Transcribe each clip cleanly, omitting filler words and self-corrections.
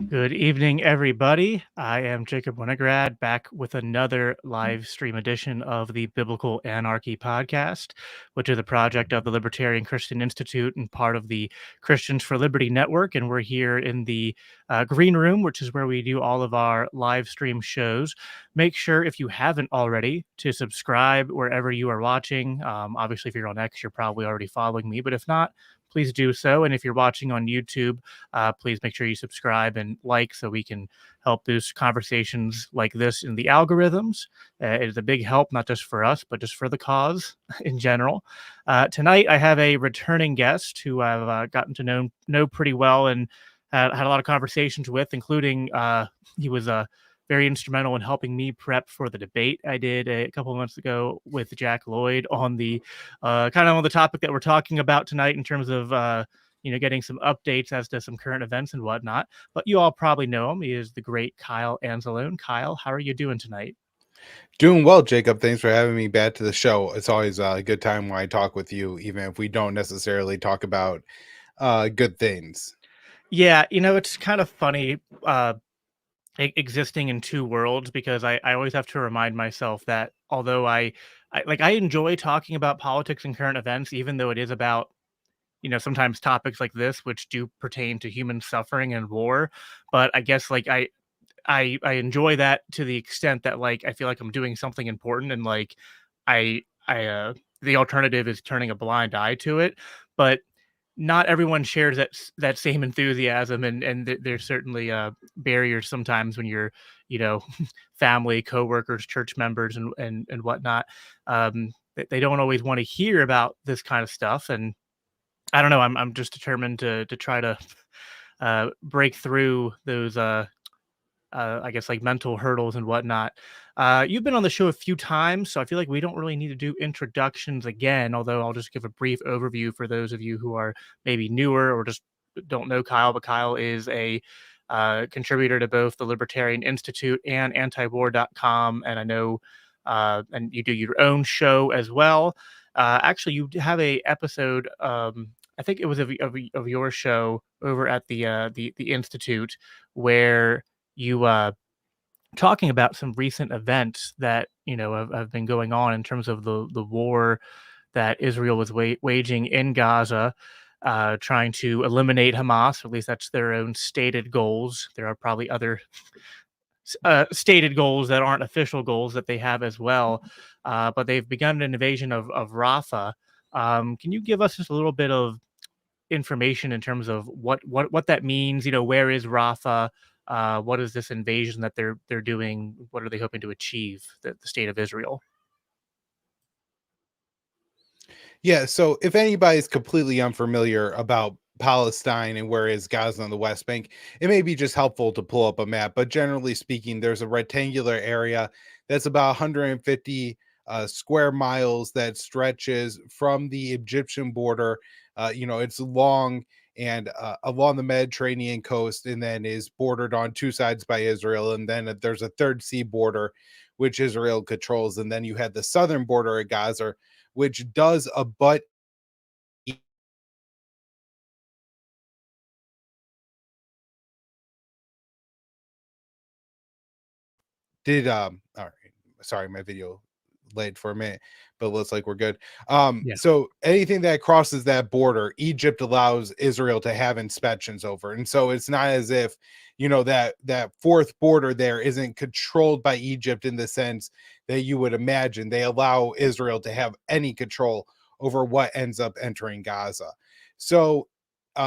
Good evening, everybody. I am Jacob Winograd, back with another live stream edition of the Biblical Anarchy Podcast, which is a project of the Libertarian Christian Institute and part of the Christians for Liberty Network. And we're here in the green room, which is where we do all of our live stream shows. Make sure, if you haven't already, to subscribe wherever you are watching. Obviously, if you're on X, you're probably already following me, but if not, please do so. And if you're watching on YouTube, please make sure you subscribe and like so we can help boost conversations like this in the algorithms. It is a big help, not just for us, but just for the cause in general. Tonight, I have a returning guest who I've gotten to know pretty well and had a lot of conversations with, including he was very instrumental in helping me prep for the debate I did a couple of months ago with Jack Lloyd on the kind of on the topic that we're talking about tonight in terms of getting some updates as to some current events and whatnot. But you all probably know him. He is the great Kyle Anzalone. Kyle, how are you doing tonight? Doing well, Jacob. Thanks for having me back to the show. It's always a good time when I talk with you, even if we don't necessarily talk about good things. Yeah, it's kind of funny existing in two worlds, because I always have to remind myself that although I enjoy talking about politics and current events, even though it is about sometimes topics like this, which do pertain to human suffering and war. But I guess I enjoy that to the extent that I feel like I'm doing something important, and I the alternative is turning a blind eye to it. But not everyone shares that same enthusiasm, and there's certainly barriers sometimes when you're family, coworkers, church members, and whatnot. They don't always want to hear about this kind of stuff, and I don't know. I'm just determined to try to break through those I guess mental hurdles and whatnot. You've been on the show a few times, so I feel like we don't really need to do introductions again. Although I'll just give a brief overview for those of you who are maybe newer or just don't know Kyle. But Kyle is a contributor to both the Libertarian Institute and antiwar.com, and I know and you do your own show as well. Actually, you have a episode. I think it was of your show over at the Institute, where you talking about some recent events that have been going on in terms of the war that Israel was waging in Gaza, trying to eliminate Hamas. Or at least that's their own stated goals. There are probably other stated goals that aren't official goals that they have as well, but they've begun an invasion of Rafah. Can you give us just a little bit of information in terms of what that means? Where is Rafah? What is this invasion that they're doing? What are they hoping to achieve? The state of Israel. Yeah, so if anybody's completely unfamiliar about Palestine and where is Gaza on the West Bank, it may be just helpful to pull up a map. But generally speaking, there's a rectangular area that's about 150 square miles that stretches from the Egyptian border. It's long and along the Mediterranean coast, and then is bordered on two sides by Israel. And then there's a third sea border, which Israel controls. And then you had the southern border of Gaza, which does abut all right, sorry, my video late for a minute, but it looks like we're good. Yeah. So anything that crosses that border, Egypt allows Israel to have inspections over. And so it's not as if that fourth border there isn't controlled by Egypt in the sense that you would imagine. They allow Israel to have any control over what ends up entering Gaza. So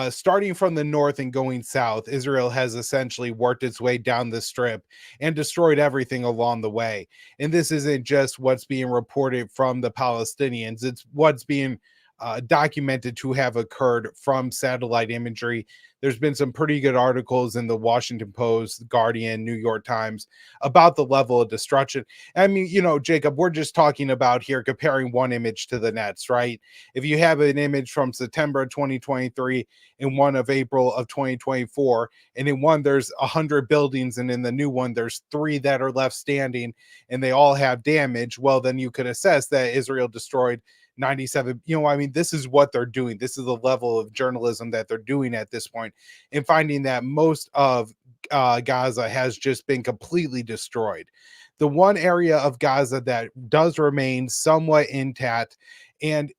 starting from the north and going south, Israel has essentially worked its way down the strip and destroyed everything along the way. And this isn't just what's being reported from the Palestinians, it's what's being documented to have occurred from satellite imagery. There's been some pretty good articles in the Washington Post, Guardian, New York Times about the level of destruction. I mean, Jacob, we're just talking about here comparing one image to the next, right? If you have an image from September 2023 and one of April of 2024, and in one there's 100 buildings, and in the new one there's 3 that are left standing, and they all have damage, well, then you could assess that Israel destroyed 97. This is what they're doing. This is the level of journalism that they're doing at this point, and finding that most of Gaza has just been completely destroyed. The one area of Gaza that does remain somewhat intact, and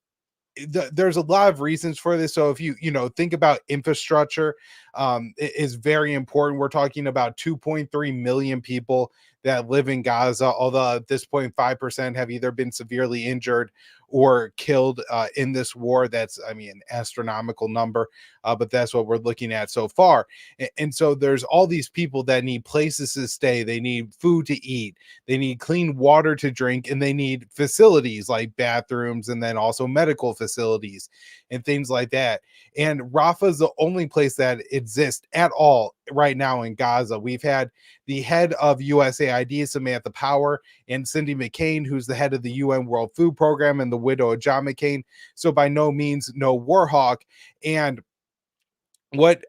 there's a lot of reasons for this. So if you know think about infrastructure, it is very important. We're talking about 2.3 million people that live in Gaza, although at this point 5% have either been severely injured or killed in this war. That's, I mean, an astronomical number, but that's what we're looking at so far. And so there's all these people that need places to stay, they need food to eat, they need clean water to drink, and they need facilities like bathrooms and then also medical facilities and things like that. And Rafah is the only place that exists at all right now in Gaza. We've had the head of USAID, Samantha Power, and Cindy McCain, who's the head of the UN World Food Program, and the widow of John McCain. So by no means no war hawk. And what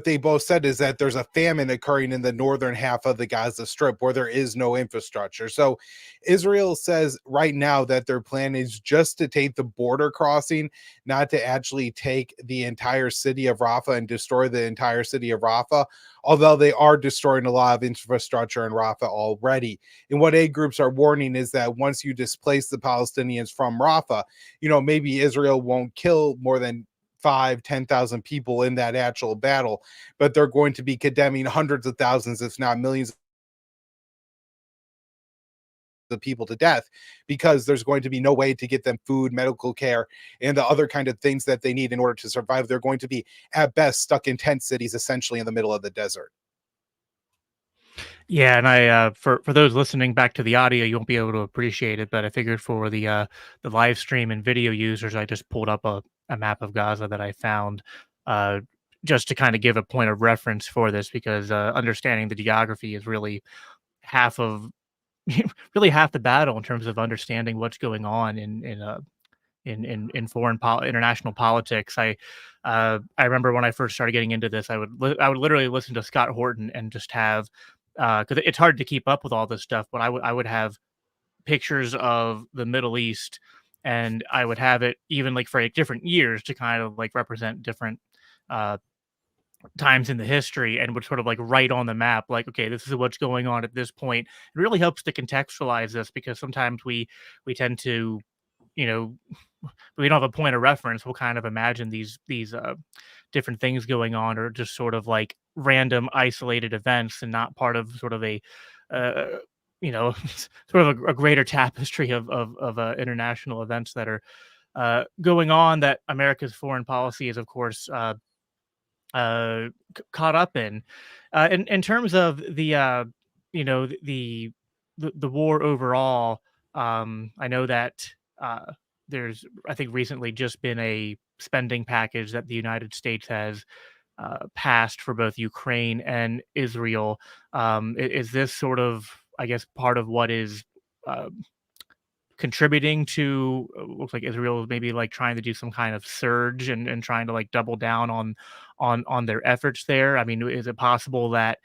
they both said is that there's a famine occurring in the northern half of the Gaza Strip where there is no infrastructure. So Israel says right now that their plan is just to take the border crossing, not to actually take the entire city of Rafah and destroy the entire city of Rafah, although they are destroying a lot of infrastructure in Rafah already. And what aid groups are warning is that once you displace the Palestinians from Rafah, you know, maybe Israel won't kill more than 5,000-10,000 people in that actual battle, but they're going to be condemning hundreds of thousands, if not millions of people to death, because there's going to be no way to get them food, medical care, and the other kind of things that they need in order to survive. They're going to be at best stuck in tent cities, essentially in the middle of the desert. Yeah, and I for those listening back to the audio, you won't be able to appreciate it, but I figured for the live stream and video users, I just pulled up a map of Gaza that I found uh just to kind of give a point of reference for this, because understanding the geography is really half of really half the battle in terms of understanding what's going on in international politics. I remember when I first started getting into this, I would literally listen to Scott Horton and just have, because it's hard to keep up with all this stuff, but I would have pictures of the Middle East, and I would have it even like for like different years to kind of like represent different uh times in the history, and would sort of like write on the map like, okay, this is what's going on at this point. It really helps to contextualize this, because sometimes we tend to, you know, we don't have a point of reference. We'll kind of imagine these different things going on, or just sort of like random isolated events, and not part of sort of a uh, you know, sort of a greater tapestry of international events that are going on, that America's foreign policy is, of course, caught up in. In terms of the you know the war overall, I know that there's, I think, recently just been a spending package that the United States has passed for both Ukraine and Israel. Is this sort of, I guess, part of what is uh, contributing to, looks like Israel is maybe like trying to do some kind of surge, and trying to like double down on their efforts there? I mean, is it possible that,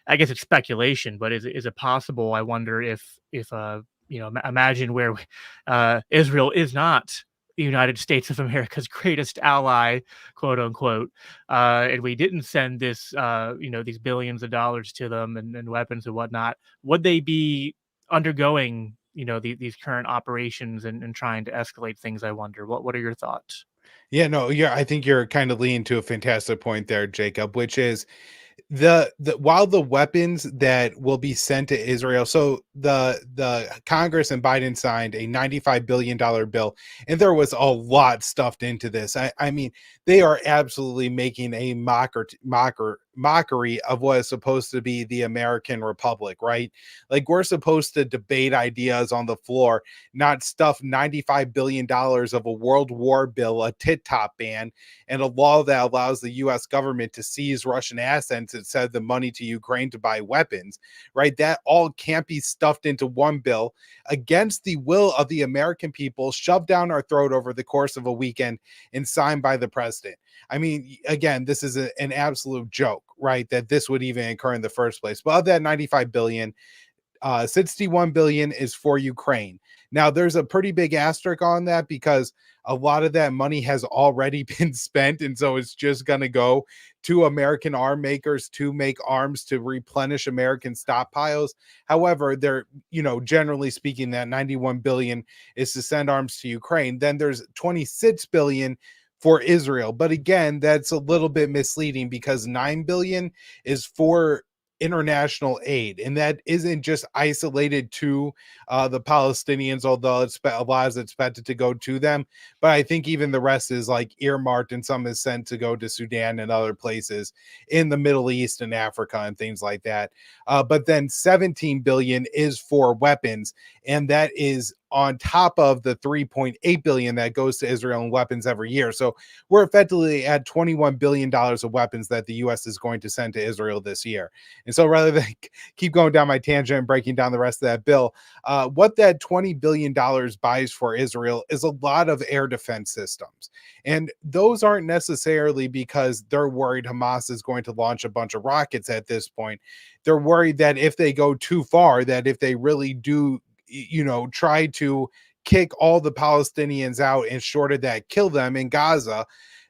I guess it's speculation, but is it possible? I wonder if you know, imagine where Israel is not the United States of America's greatest ally, quote unquote, and we didn't send this you know, these billions of dollars to them, and weapons and whatnot. Would they be undergoing, you know, these current operations, and trying to escalate things? I wonder. What are your thoughts? Yeah, no, yeah, I think you're kind of leaning to a fantastic point there, Jacob, which is the while the weapons that will be sent to Israel, so the Congress and Biden signed a $95 billion bill, and there was a lot stuffed into this. I mean, they are absolutely making a mockery of what is supposed to be the American Republic, right? Like, we're supposed to debate ideas on the floor, not stuff $95 billion of a World War bill, a tit top ban, and a law that allows the US government to seize Russian assets instead of the money to Ukraine to buy weapons, right? That all can't be stuffed into one bill against the will of the American people, shoved down our throat over the course of a weekend, and signed by the president. I mean, again, this is an absolute joke, right? That this would even occur in the first place. But of that 95 billion, 61 billion is for Ukraine. Now, there's a pretty big asterisk on that because a lot of that money has already been spent. And so it's just going to go to American arm makers to make arms to replenish American stockpiles. However, they're, generally speaking, that 91 billion is to send arms to Ukraine. Then there's 26 billion for Israel. But again, that's a little bit misleading because 9 billion is for international aid, and that isn't just isolated to the Palestinians, although a lot is expected to go to them. But I think even the rest is like earmarked, and some is sent to go to Sudan and other places in the Middle East and Africa and things like that. But then 17 billion is for weapons, and that is on top of the 3.8 billion that goes to Israel in weapons every year. So we're effectively at $21 billion of weapons that the US is going to send to Israel this year. And so rather than keep going down my tangent and breaking down the rest of that bill, what that $20 billion buys for Israel is a lot of air defense systems. And those aren't necessarily because they're worried Hamas is going to launch a bunch of rockets at this point. They're worried that if they go too far, that if they really do try to kick all the Palestinians out and short of that, kill them in Gaza,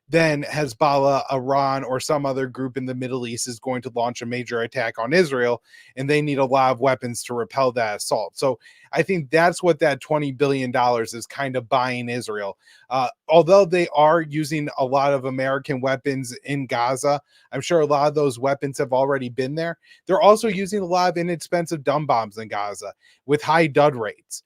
then Hezbollah, Iran, or some other group in the Middle East is going to launch a major attack on Israel, and they need a lot of weapons to repel that assault. So I think that's what that $20 billion is kind of buying Israel. Although they are using a lot of American weapons in Gaza, I'm sure a lot of those weapons have already been there. They're also using a lot of inexpensive dumb bombs in Gaza with high dud rates.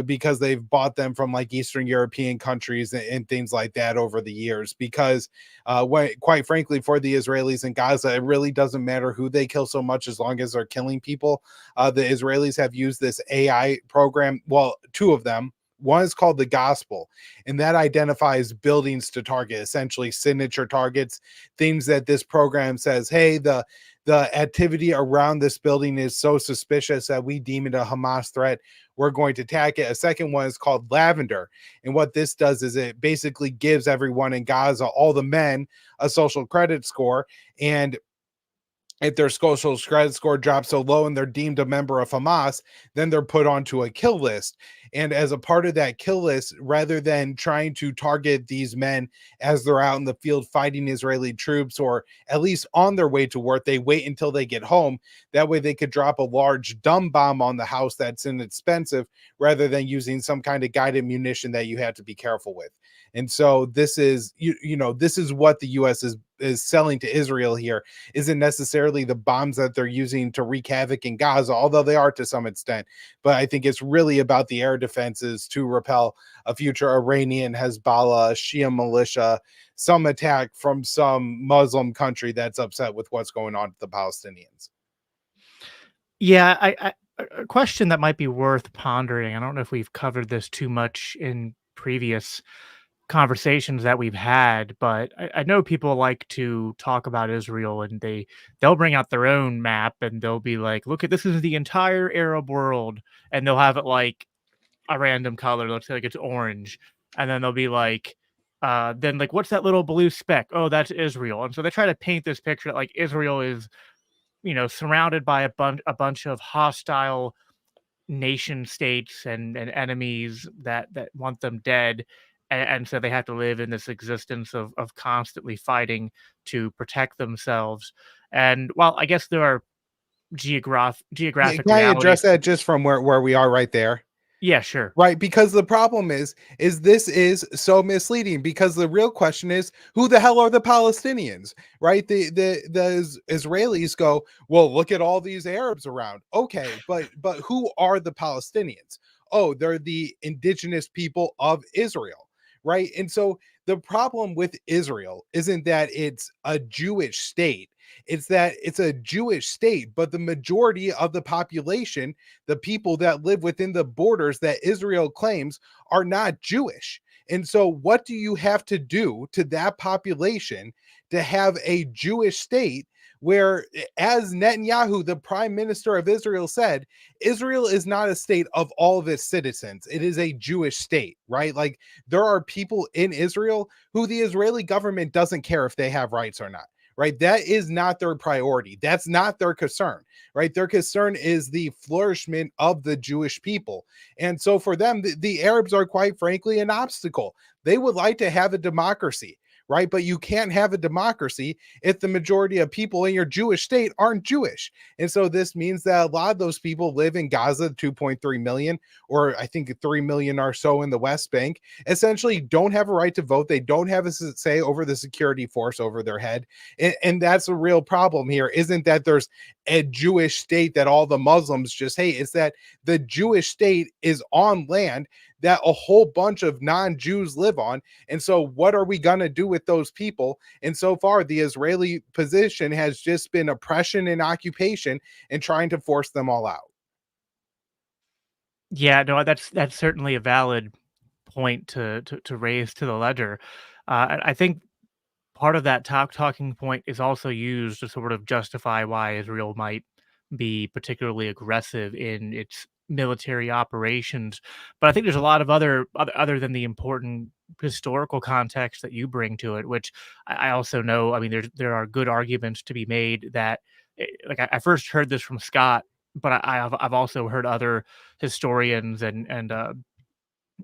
Because they've bought them from like Eastern European countries and things like that over the years. Because quite frankly, for the Israelis in Gaza, it really doesn't matter who they kill so much as long as they're killing people. The Israelis have used this AI program. Well, two of them. One is called the Gospel, and that identifies buildings to target, essentially signature targets, things that this program says, hey, the activity around this building is so suspicious that we deem it a Hamas threat. We're going to attack it. A second one is called Lavender. And what this does is it basically gives everyone in Gaza, all the men, a social credit score. And if their social credit score drops so low and they're deemed a member of Hamas, then they're put onto a kill list. And as a part of that kill list, rather than trying to target these men as they're out in the field fighting Israeli troops, or at least on their way to work, they wait until they get home. That way they could drop a large dumb bomb on the house that's inexpensive, rather than using some kind of guided munition that you have to be careful with. And so this is, this is what the U.S. is selling to Israel here. Isn't necessarily the bombs that they're using to wreak havoc in Gaza, although they are to some extent. But I think it's really about the air defenses to repel a future Iranian, Hezbollah, Shia militia, some attack from some Muslim country that's upset with what's going on with the Palestinians. Yeah, a question that might be worth pondering. I don't know if we've covered this too much in previous conversations that we've had, but I know people like to talk about Israel, and they'll bring out their own map and they'll be like, look at this, is the entire Arab world, and they'll have it like a random color, let's say like it's orange, and then they'll be like, then like, what's that little blue speck? Oh, that's Israel. And so they try to paint this picture that like Israel is, surrounded by a bunch of hostile nation states and enemies that want them dead, and so they have to live in this existence of constantly fighting to protect themselves. And while I guess there are geographic Can I address realities. that just from where we are right there? Yeah, sure. Right, because the problem is this is so misleading, because the real question is, who the hell are the Palestinians? Right? The Israelis go, well, look at all these Arabs around. Okay, but who are the Palestinians? Oh, they're the indigenous people of Israel, right? And so the problem with Israel isn't that it's a Jewish state. It's that it's a Jewish state, but the majority of the population, the people that live within the borders that Israel claims, are not Jewish. And so what do you have to do to that population to have a Jewish state where, as Netanyahu, the prime minister of Israel, said, Israel is not a state of all of its citizens. It is a Jewish state, right? Like, there are people in Israel who the Israeli government doesn't care if they have rights or not. right? That is not their priority. That's not their concern, right? Their concern is the flourishment of the Jewish people. And so for them, the Arabs are quite frankly an obstacle. They would like to have a democracy, right? But you can't have a democracy if the majority of people in your Jewish state aren't Jewish. And so this means that a lot of those people live in Gaza, 2.3 million, or I think 3 million or so in the West Bank, essentially don't have a right to vote. They don't have a say over the security force over their head. And that's a real problem here. Isn't that there's a Jewish state that all the Muslims just hate? It's that the Jewish state is on land that a whole bunch of non-Jews live on. And so what are we going to do with those people? And so far, the Israeli position has just been oppression and occupation and trying to force them all out. Yeah, no, that's certainly a valid point to raise to the ledger. I think part of that talking point is also used to sort of justify why Israel might be particularly aggressive in its military operations. But I think there's a lot of other than the important historical context that you bring to it, which I also know. I mean, there are good arguments to be made that, like I first heard this from Scott, but I've also heard other historians and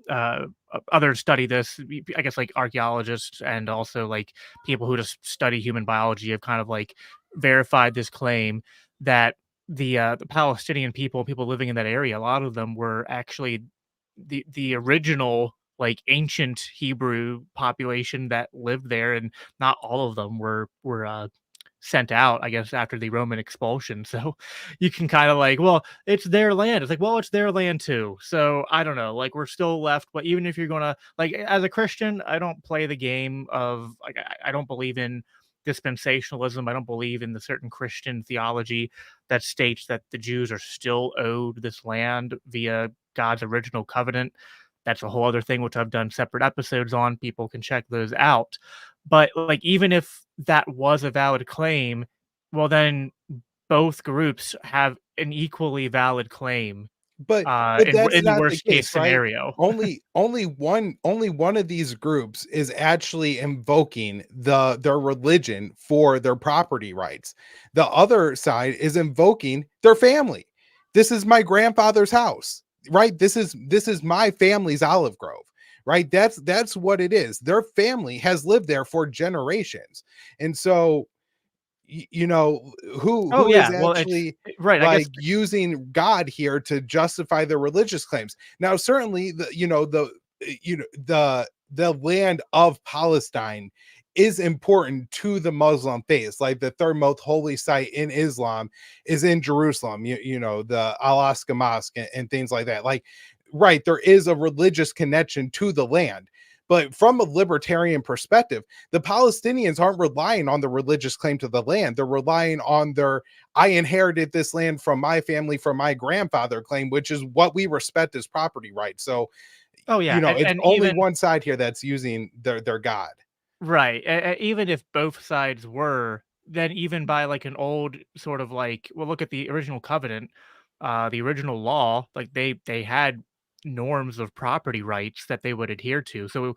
others study this. I guess like archaeologists and also like people who just study human biology have kind of like verified this claim that the Palestinian people living in that area, a lot of them were actually the original like ancient Hebrew population that lived there, and not all of them were sent out, I guess, after the Roman expulsion. So you can kind of like, well, it's their land. It's like, well, it's their land too. So I don't know. Like we're still left. But even if you're gonna like, as a Christian, I don't play the game of like I don't believe in dispensationalism. I don't believe in the certain Christian theology that states that the Jews are still owed this land via God's original covenant. That's a whole other thing, which I've done separate episodes on. People can check those out. But like, even if that was a valid claim, well, then both groups have an equally valid claim But that's in the not the worst case case, right? scenario. Only one of these groups is actually invoking their religion for their property rights. The other side is invoking their family. This is my grandfather's house, right? This is my family's olive grove, right? That's what it is. Their family has lived there for generations. And so you know Oh who is yeah, well, it's actually right. I guess like using God here to justify their religious claims. Now certainly the land of Palestine is important to the Muslim faith. Like the third most holy site in Islam is in Jerusalem, the Al-Aqsa Mosque and things like that. Like, right, there is a religious connection to the land. But from a libertarian perspective, the Palestinians aren't relying on the religious claim to the land. They're relying on their I inherited this land from my family, from my grandfather claim, which is what we respect as property rights. So, oh yeah, it's and only even one side here that's using their God. right, even if both sides were, then even by like an old sort of like, well, look at the original covenant, the original law, like they had norms of property rights that they would adhere to. So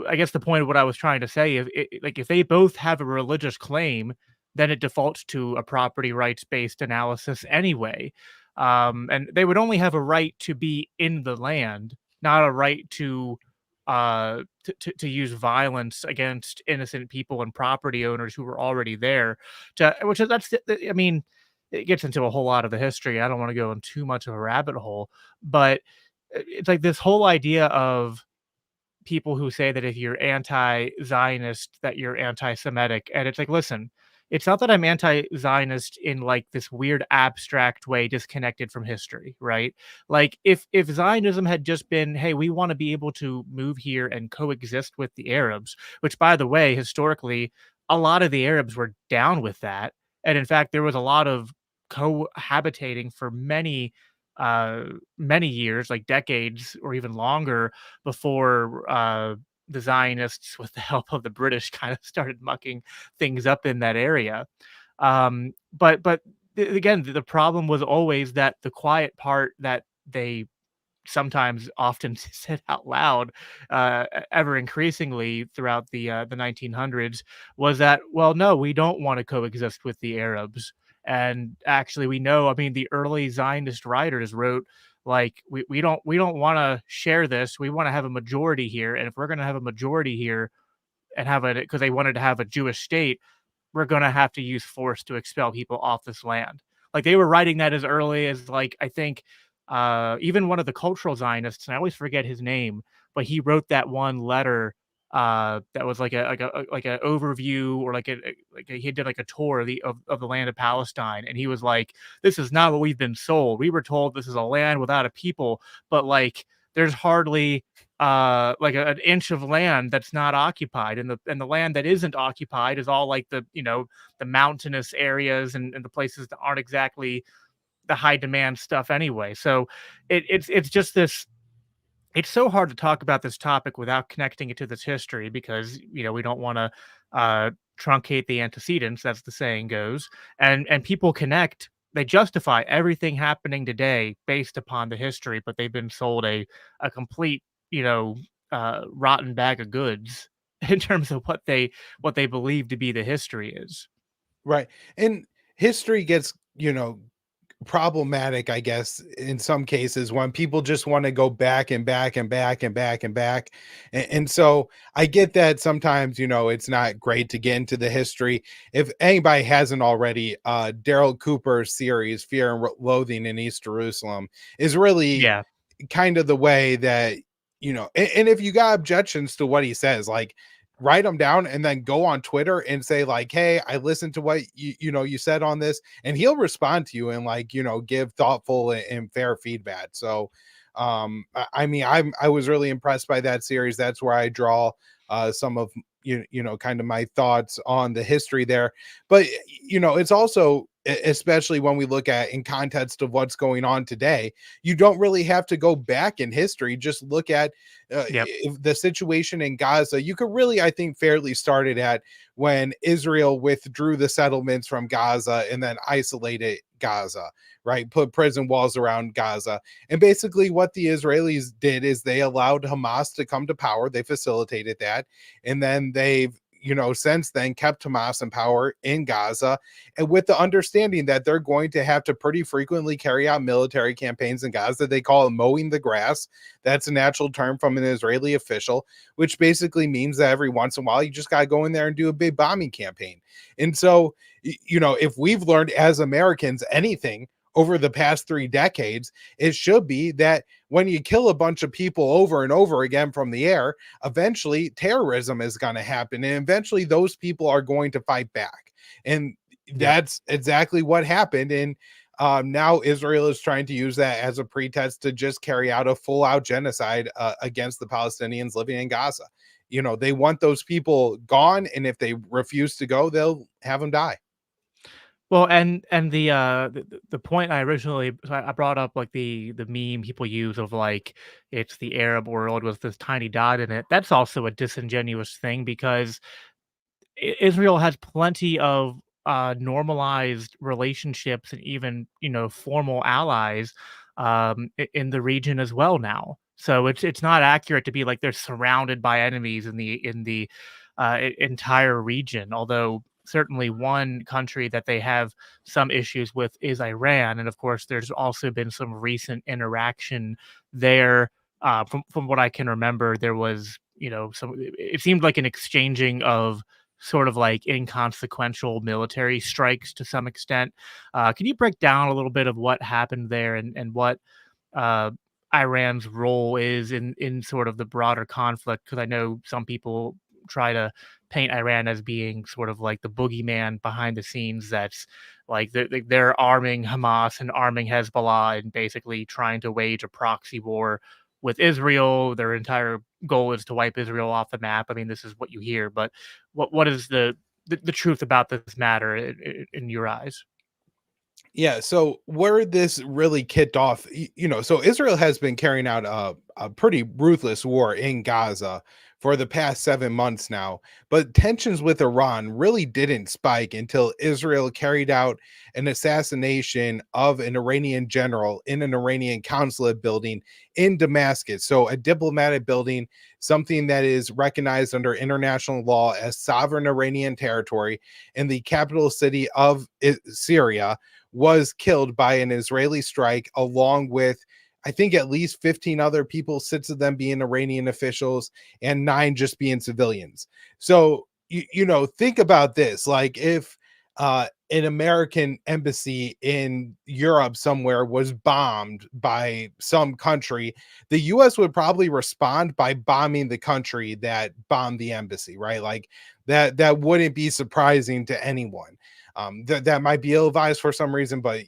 I guess the point of what I was trying to say is, like if they both have a religious claim, then it defaults to a property rights based analysis anyway. And they would only have a right to be in the land, not a right to use violence against innocent people and property owners who were already there. To which is I mean, it gets into a whole lot of the history. I don't want to go in too much of a rabbit hole, but it's like this whole idea of people who say that if you're anti-Zionist, that you're anti-Semitic, and it's like, listen, it's not that I'm anti-Zionist in like this weird abstract way, disconnected from history, right? Like, if Zionism had just been, hey, we want to be able to move here and coexist with the Arabs, which, by the way, historically, a lot of the Arabs were down with that, and in fact, there was a lot of cohabitating for uh many years, like decades or even longer, before the Zionists, with the help of the British, kind of started mucking things up in that area. But again, the problem was always that the quiet part that they sometimes often said out loud, ever increasingly throughout the 1900s, was that, well, no, we don't want to coexist with the Arabs. And actually, we know, I mean, the early Zionist writers wrote, like, we don't want to share this. We want to have a majority here, and if we're going to have a majority here and have it because they wanted to have a Jewish state, we're going to have to use force to expel people off this land. Like, they were writing that as early as, like, I think even one of the cultural Zionists, and I always forget his name, but he wrote that one letter that was like a overview, or he did like a tour of the land of Palestine, and he was like, "This is not what we've been sold. We were told this is a land without a people, but like there's hardly like an inch of land that's not occupied, and the land that isn't occupied is all like the mountainous areas and the places that aren't exactly the high demand stuff anyway." So it's just this. It's so hard to talk about this topic without connecting it to this history, because we don't want to truncate the antecedents, as the saying goes, and people connect. They justify everything happening today based upon the history, but they've been sold a complete rotten bag of goods in terms of what they believe to be the history is. Right. And history gets, problematic, I guess, in some cases when people just want to go back and back and back and back and back. And so I get that sometimes, it's not great to get into the history. If anybody hasn't already, Daryl Cooper's series, Fear and Loathing in East Jerusalem, is really Yeah. kind of the way that, and if you got objections to what he says, like, write them down and then go on Twitter and say, like, "Hey, I listened to what you said on this," and he'll respond to you and, like, give thoughtful and fair feedback. So I mean, I was really impressed by that series. That's where I draw some of kind of my thoughts on the history there. But it's also, especially when we look at in context of what's going on today, you don't really have to go back in history. Just look at Yep. the situation in Gaza. You could really, I think, fairly start it at when Israel withdrew the settlements from Gaza and then isolated Gaza, right? Put prison walls around Gaza. And basically what the Israelis did is they allowed Hamas to come to power. They facilitated that. And then they've, since then kept Hamas in power in Gaza, and with the understanding that they're going to have to pretty frequently carry out military campaigns in Gaza. They call it mowing the grass. That's a natural term from an Israeli official, which basically means that every once in a while you just got to go in there and do a big bombing campaign. And so, if we've learned as Americans anything over the past 3 decades, it should be that when you kill a bunch of people over and over again from the air, eventually terrorism is going to happen, and eventually those people are going to fight back. And Yep. that's exactly what happened. And now Israel is trying to use that as a pretext to just carry out a full-out genocide against the Palestinians living in Gaza. They want those people gone, and if they refuse to go, they'll have them die. Well, and the point I originally, so I brought up, like, the meme people use of, like, it's the Arab world with this tiny dot in it. That's also a disingenuous thing, because Israel has plenty of normalized relationships and even formal allies in the region as well now. So it's not accurate to be like they're surrounded by enemies in the entire region. Although certainly one country that they have some issues with is Iran, and of course there's also been some recent interaction there. From what I can remember, there was some. It seemed like an exchanging of sort of like inconsequential military strikes to some extent. Can you break down a little bit of what happened there, and what uh, Iran's role is in sort of the broader conflict? Because I know some people try to paint Iran as being sort of like the boogeyman behind the scenes. That's like they're arming Hamas and arming Hezbollah and basically trying to wage a proxy war with Israel. Their entire goal is to wipe Israel off the map. I mean, this is what you hear, but what is the truth about this matter in your eyes? Yeah, so where this really kicked off, so Israel has been carrying out a pretty ruthless war in Gaza for the past 7 months now. But tensions with Iran really didn't spike until Israel carried out an assassination of an Iranian general in an Iranian consulate building in Damascus. So, a diplomatic building, something that is recognized under international law as sovereign Iranian territory in the capital city of Syria, was killed by an Israeli strike, along with I think at least 15 other people, 6 of them being Iranian officials and 9 just being civilians. So, think about this. Like if an American embassy in Europe somewhere was bombed by some country, the US would probably respond by bombing the country that bombed the embassy, right? Like that wouldn't be surprising to anyone. That might be ill-advised for some reason, but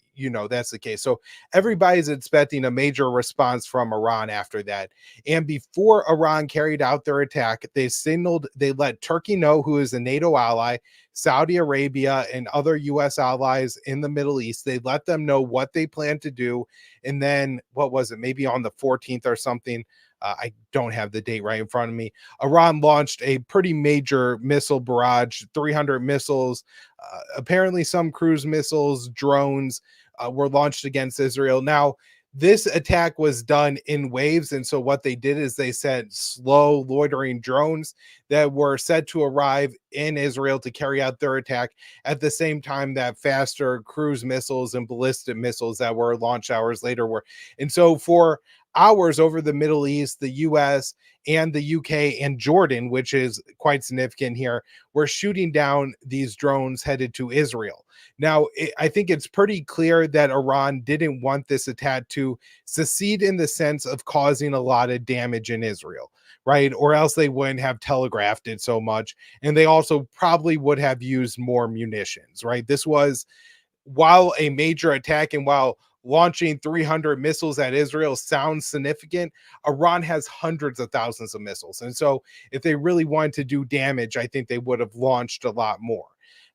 that's the case. So everybody's expecting a major response from Iran after that. And before Iran carried out their attack, they let Turkey know, who is a NATO ally, Saudi Arabia, and other US allies in the Middle East. They let them know what they plan to do. And then, what was it, maybe on the 14th or something? I don't have the date right in front of me. Iran launched a pretty major missile barrage, 300 missiles, apparently some cruise missiles, drones were launched against Israel. Now, this attack was done in waves. And so what they did is they sent slow loitering drones that were said to arrive in Israel to carry out their attack at the same time that faster cruise missiles and ballistic missiles that were launched hours later were. And so for hours over the Middle East, the US and the UK and Jordan, which is quite significant here, were shooting down these drones headed to Israel. Now, I think it's pretty clear that Iran didn't want this attack to succeed in the sense of causing a lot of damage in Israel, right? Or else they wouldn't have telegraphed it so much. And they also probably would have used more munitions, right? This was, while a major attack and while launching 300 missiles at Israel sounds significant, Iran has hundreds of thousands of missiles. And so if they really wanted to do damage, I think they would have launched a lot more.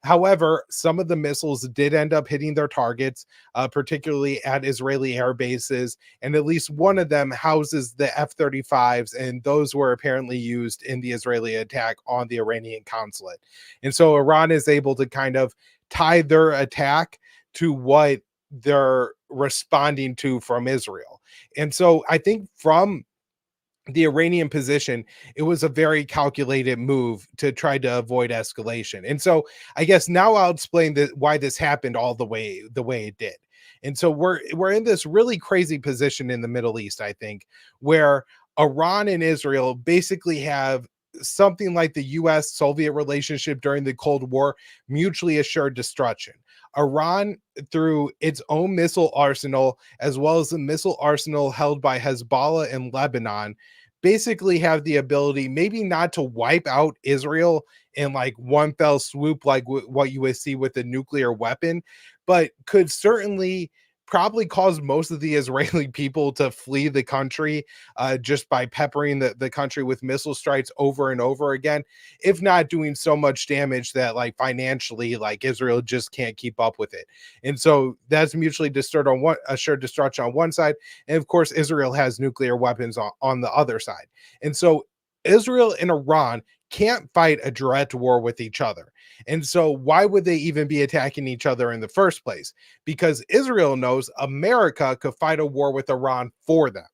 However, some of the missiles did end up hitting their targets, particularly at Israeli air bases, and at least one of them houses the F-35s, and those were apparently used in the Israeli attack on the Iranian consulate. And so Iran is able to kind of tie their attack to what they're responding to from Israel. And so I think from the Iranian position, it was a very calculated move to try to avoid escalation. And so I guess now I'll explain why this happened all the way it did. And so we're in this really crazy position in the Middle East, I think, where Iran and Israel basically have something like the US Soviet relationship during the Cold War, mutually assured destruction. Iran, through its own missile arsenal, as well as the missile arsenal held by Hezbollah and Lebanon, basically have the ability maybe not to wipe out Israel in like one fell swoop, like what you would see with a nuclear weapon, but could certainly probably cause most of the Israeli people to flee the country just by peppering the country with missile strikes over and over again, if not doing so much damage that like financially, like Israel just can't keep up with it. And so that's mutually assured destruction on one side. And of course, Israel has nuclear weapons on the other side. And so Israel and Iran can't fight a direct war with each other. And so why would they even be attacking each other in the first place? Because Israel knows America could fight a war with Iran for them.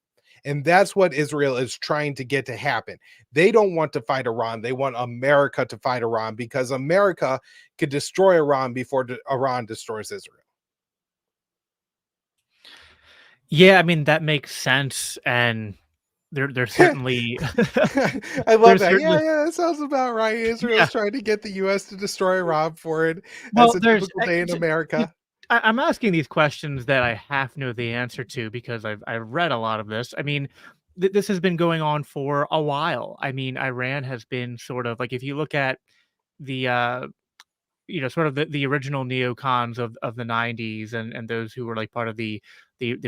And that's what Israel is trying to get to happen. They don't want to fight Iran. They want America to fight Iran because America could destroy Iran before Iran destroys Israel. Yeah, I mean, that makes sense. And there's certainly I love there's that. certainly Yeah, that sounds about right. Israel's yeah. trying to get the US to destroy Iran for it. That's Well, a there's typical day in America. I'm asking these questions that I half know the answer to because I've read a lot of this. I mean, this has been going on for a while. I mean, Iran has been sort of like, if you look at the sort of the original neocons of the 90s, and those who were like part of the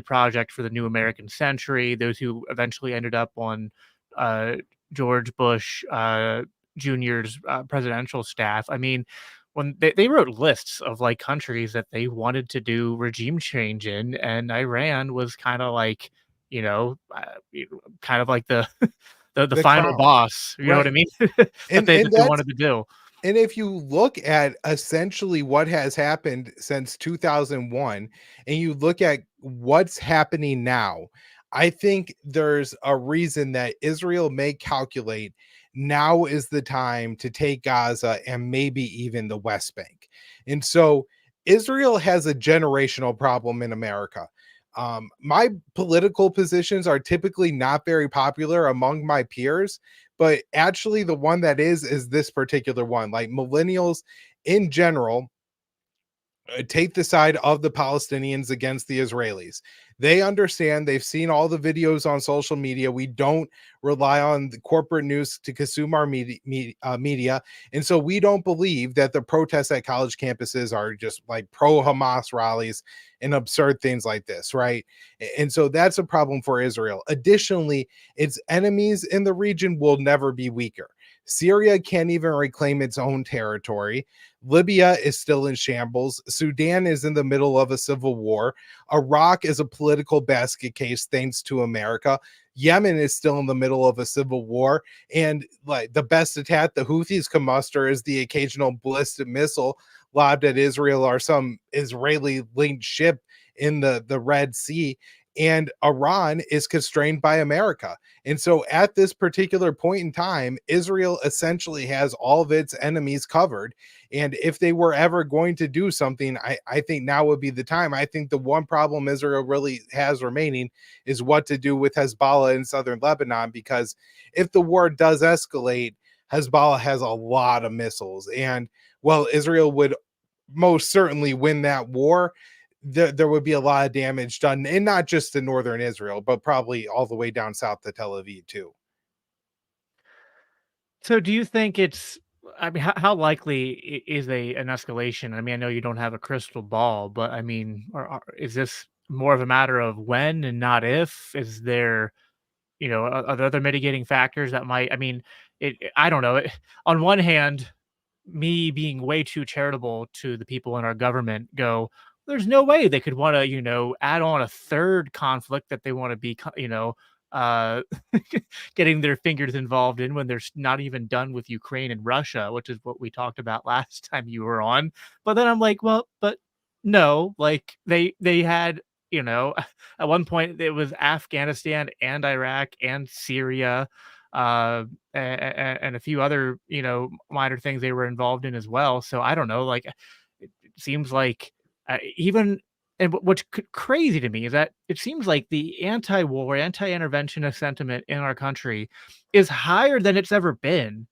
project for the new American century, those who eventually ended up on uh, George Bush Jr.'s presidential staff. I mean, when they wrote lists of like countries that they wanted to do regime change in, and Iran was kind of like kind of like the the The final crown, boss. You know what I right? mean? And That they wanted to do. and if you look at essentially what has happened since 2001 and you look at what's happening now, I think there's a reason that Israel may calculate now is the time to take Gaza and maybe even the West Bank. And so Israel has a generational problem in America. My political positions are typically not very popular among my peers, but actually the one that is this particular one. Like millennials in general take the side of the Palestinians against the Israelis. They understand, they've seen all the videos on social media. We don't rely on the corporate news to consume our media. And so we don't believe that the protests at college campuses are just like pro Hamas rallies and absurd things like this, right? And so that's a problem for Israel. Additionally, its enemies in the region will never be weaker. Syria can't even reclaim its own territory. Libya is still in shambles. Sudan is in the middle of a civil war. Iraq is a political basket case thanks to America. Yemen is still in the middle of a civil war. And like the best attack the Houthis can muster is the occasional ballistic missile lobbed at Israel or some Israeli linked ship in the Red Sea. And Iran is constrained by America. And so at this particular point in time, Israel essentially has all of its enemies covered. And if they were ever going to do something, I think now would be the time. I think the one problem Israel really has remaining is what to do with Hezbollah in southern Lebanon, because if the war does escalate, Hezbollah has a lot of missiles. And well, Israel would most certainly win that war. There would be a lot of damage done, and not just to northern Israel, but probably all the way down south to Tel Aviv too. So do you think it's I mean, how likely is an escalation? I mean, I know you don't have a crystal ball, but I mean, is this more of a matter of when and not if? Is there, are there other mitigating factors that might, I mean, I don't know. On one hand, me being way too charitable to the people in our government go, there's no way they could want to, add on a third conflict that they want to be, uh, getting their fingers involved in when they're not even done with Ukraine and Russia, which is what we talked about last time you were on. But then I'm like, well, but no, like they had, at one point it was Afghanistan and Iraq and Syria, and a few other, minor things they were involved in as well. So I don't know, like it seems like even and what's crazy to me is that it seems like the anti-war, anti-interventionist sentiment in our country is higher than it's ever been.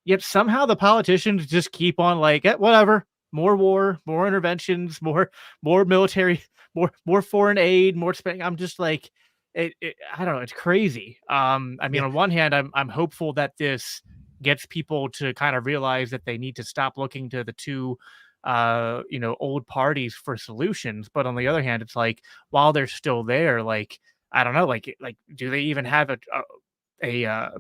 Yet somehow the politicians just keep on like, whatever, more war, more interventions, more military, more foreign aid, more spending. I'm just like, I don't know, it's crazy. I mean, Yeah. on one hand, I'm hopeful that this gets people to kind of realize that they need to stop looking to the two old parties for solutions. But on the other hand, it's like while they're still there, like I don't know, like do they even have a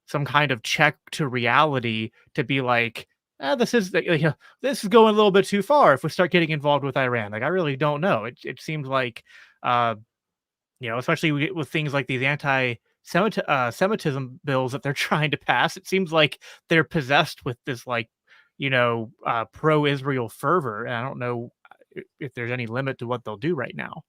some kind of check to reality to be like, this is this is going a little bit too far if we start getting involved with Iran. Like I really don't know. It seems like uh, especially with things like these Semitism bills that they're trying to pass. It seems like they're possessed with this like pro-Israel fervor, and I don't know if there's any limit to what they'll do right now.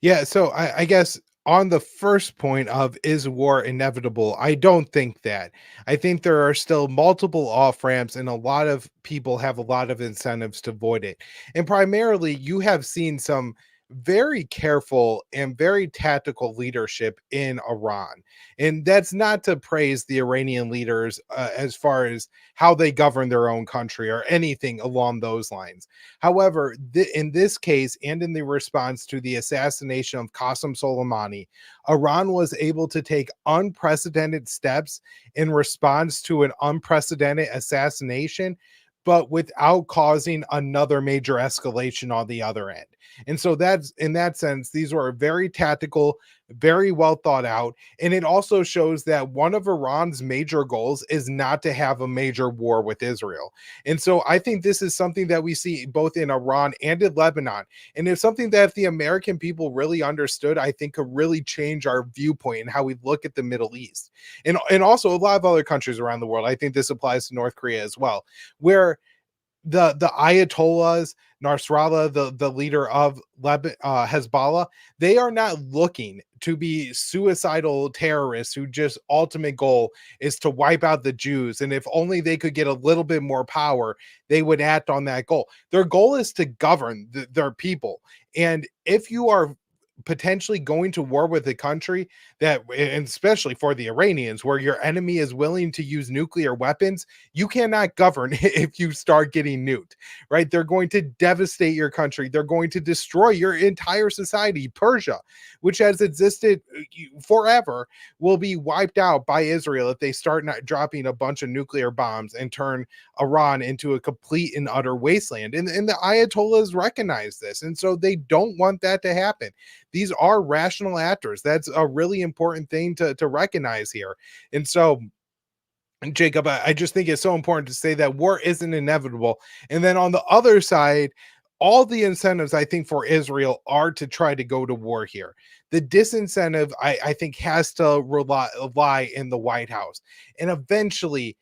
Yeah, so I guess on the first point of is war inevitable, I don't think that. I think there are still multiple off ramps, and a lot of people have a lot of incentives to avoid it. And primarily, you have seen some very careful and very tactical leadership in Iran. And that's not to praise the Iranian leaders as far as how they govern their own country or anything along those lines. However, in this case, and in the response to the assassination of Qasem Soleimani, Iran was able to take unprecedented steps in response to an unprecedented assassination but without causing another major escalation on the other end. And so that's, in that sense, these were very tactical, very well thought out. And it also shows that one of Iran's major goals is not to have a major war with Israel. And so I think this is something that we see both in Iran and in Lebanon. And it's something that if the American people really understood, I think could really change our viewpoint and how we look at the Middle East. And also a lot of other countries around the world. I think this applies to North Korea as well, where the Ayatollahs, Nasrallah, the leader of Hezbollah, they are not looking to be suicidal terrorists who just ultimate goal is to wipe out the Jews. And if only they could get a little bit more power, they would act on that goal. Their goal is to govern their people. And if you are potentially going to war with a country that, and especially for the Iranians, where your enemy is willing to use nuclear weapons, you cannot govern if you start getting nuked, right? They're going to devastate your country. They're going to destroy your entire society. Persia, which has existed forever, will be wiped out by Israel if they start not dropping a bunch of nuclear bombs and turn Iran into a complete and utter wasteland. And the Ayatollahs recognize this. And so they don't want that to happen. These are rational actors. That's a really important thing to recognize here. And so, Jacob, I just think it's so important to say that war isn't inevitable. And then on the other side, all the incentives, I think, for Israel are to try to go to war here. The disincentive, I think, has to lie in the White House. And eventually,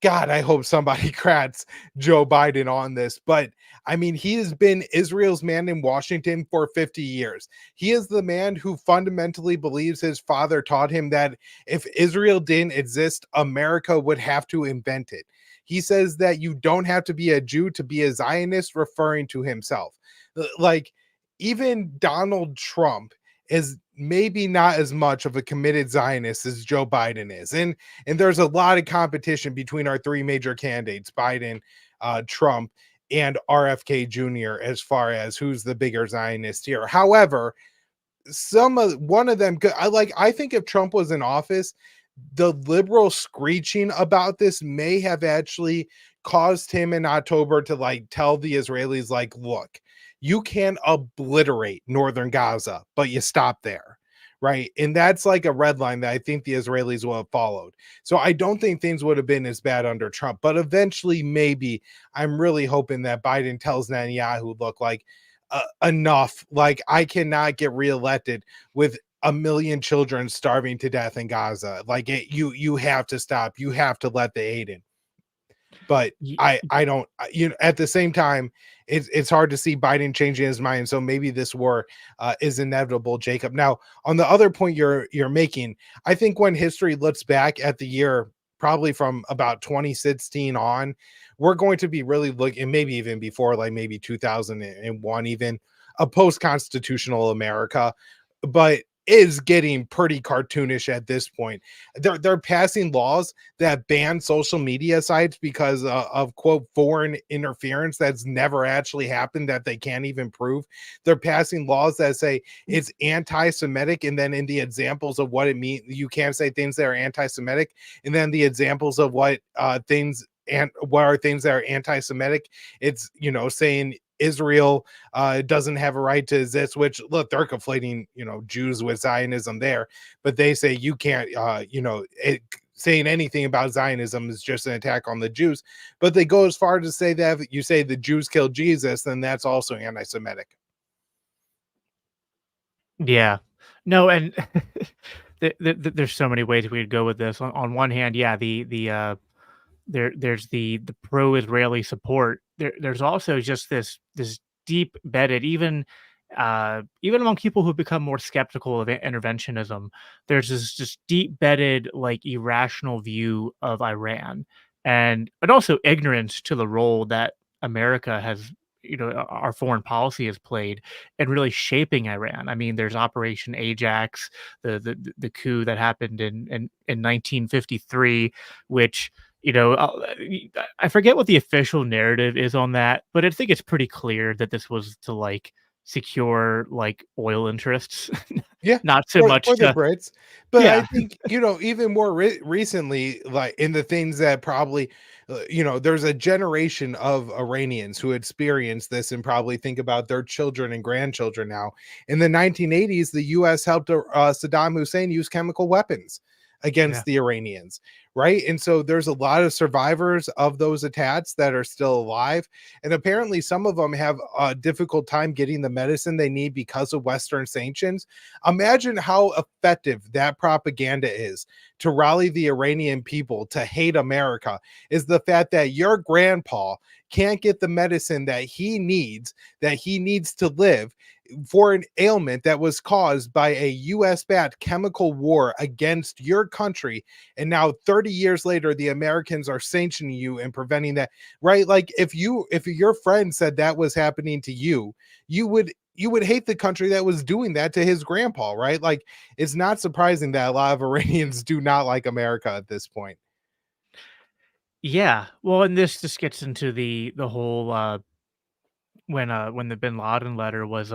God, I hope somebody crats Joe Biden on this. But I mean, he has been Israel's man in Washington for 50 years. He is the man who fundamentally believes his father taught him that if Israel didn't exist, America would have to invent it. He says that you don't have to be a Jew to be a Zionist, referring to himself. Like, even Donald Trump is maybe not as much of a committed Zionist as Joe Biden is. And there's a lot of competition between our three major candidates, Biden, Trump, and RFK Jr., as far as who's the bigger Zionist here. However, one of them, I think if Trump was in office, the liberal screeching about this may have actually caused him in October to tell the Israelis, look, you can obliterate northern Gaza, but you stop there, right? And that's like a red line that I think the Israelis will have followed. So I don't think things would have been as bad under Trump, but eventually maybe. I'm really hoping that Biden tells Netanyahu, look, enough. I cannot get reelected with 1 million children starving to death in Gaza. You have to stop. You have to let the aid in. But I don't, at the same time, it's hard to see Biden changing his mind. So maybe this war is inevitable, Jacob. Now, on the other point you're making, I think when history looks back at the year, probably from about 2016 on, we're going to be really looking, maybe even before, maybe 2001, even a post-constitutional America, but is getting pretty cartoonish at this point. They're passing laws that ban social media sites because of quote foreign interference that's never actually happened, that they can't even prove. They're passing laws that say it's anti-Semitic, and then in the examples of what it means, you can't say things that are anti-Semitic, and then the examples of what things and what are things that are anti-Semitic, it's saying Israel doesn't have a right to exist, which, look, they're conflating, Jews with Zionism there, but they say you can't, saying anything about Zionism is just an attack on the Jews. But they go as far to say that if you say the Jews killed Jesus, then that's also anti-Semitic. Yeah. No, and there's so many ways we could go with this. On one hand, yeah, there's the pro-Israeli support. There's also just this deep bedded, even among people who become more skeptical of interventionism, there's this just deep bedded irrational view of Iran, and also ignorance to the role that America has, our foreign policy has played in really shaping Iran. I mean, there's Operation Ajax, the coup that happened in 1953, which I forget what the official narrative is on that, but I think it's pretty clear that this was to secure oil interests. Yeah, Not so much for the to, Brits. But yeah. I think, even more recently, in the things that probably there's a generation of Iranians who experience this and probably think about their children and grandchildren now. In the 1980s, the US helped Saddam Hussein use chemical weapons Yeah. against the Iranians, right? And so there's a lot of survivors of those attacks that are still alive. And apparently some of them have a difficult time getting the medicine they need because of Western sanctions. Imagine how effective that propaganda is to rally the Iranian people to hate America, is the fact that your grandpa can't get the medicine that he needs to live for an ailment that was caused by a US backed chemical war against your country. And now 30 years later, the Americans are sanctioning you and preventing that, right? Like if your friend said that was happening to you, you would hate the country that was doing that to his grandpa, right? Like it's not surprising that a lot of Iranians do not like America at this point. Yeah. Well, and this just gets into the whole when the Bin Laden letter was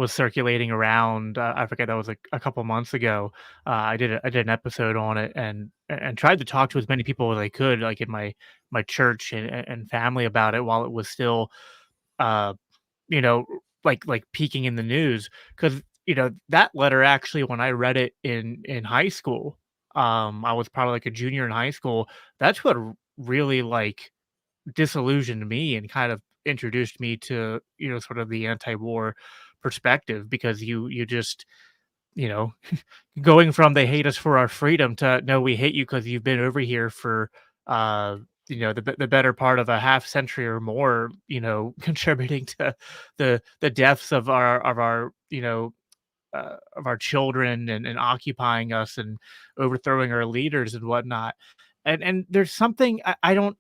circulating around. I forget, that was a couple months ago. I did an episode on it and tried to talk to as many people as I could, like in my church and family, about it while it was still uh you know like peaking in the news, because that letter, actually, when I read it in high school, I was probably like a junior in high school. That's what really like disillusioned me and kind of introduced me to sort of the anti-war perspective, because you just you know going from "they hate us for our freedom" to "no, we hate you because you've been over here for uh the better part of a half century or more, contributing to the deaths of our children, and occupying us and overthrowing our leaders and whatnot." And there's something I don't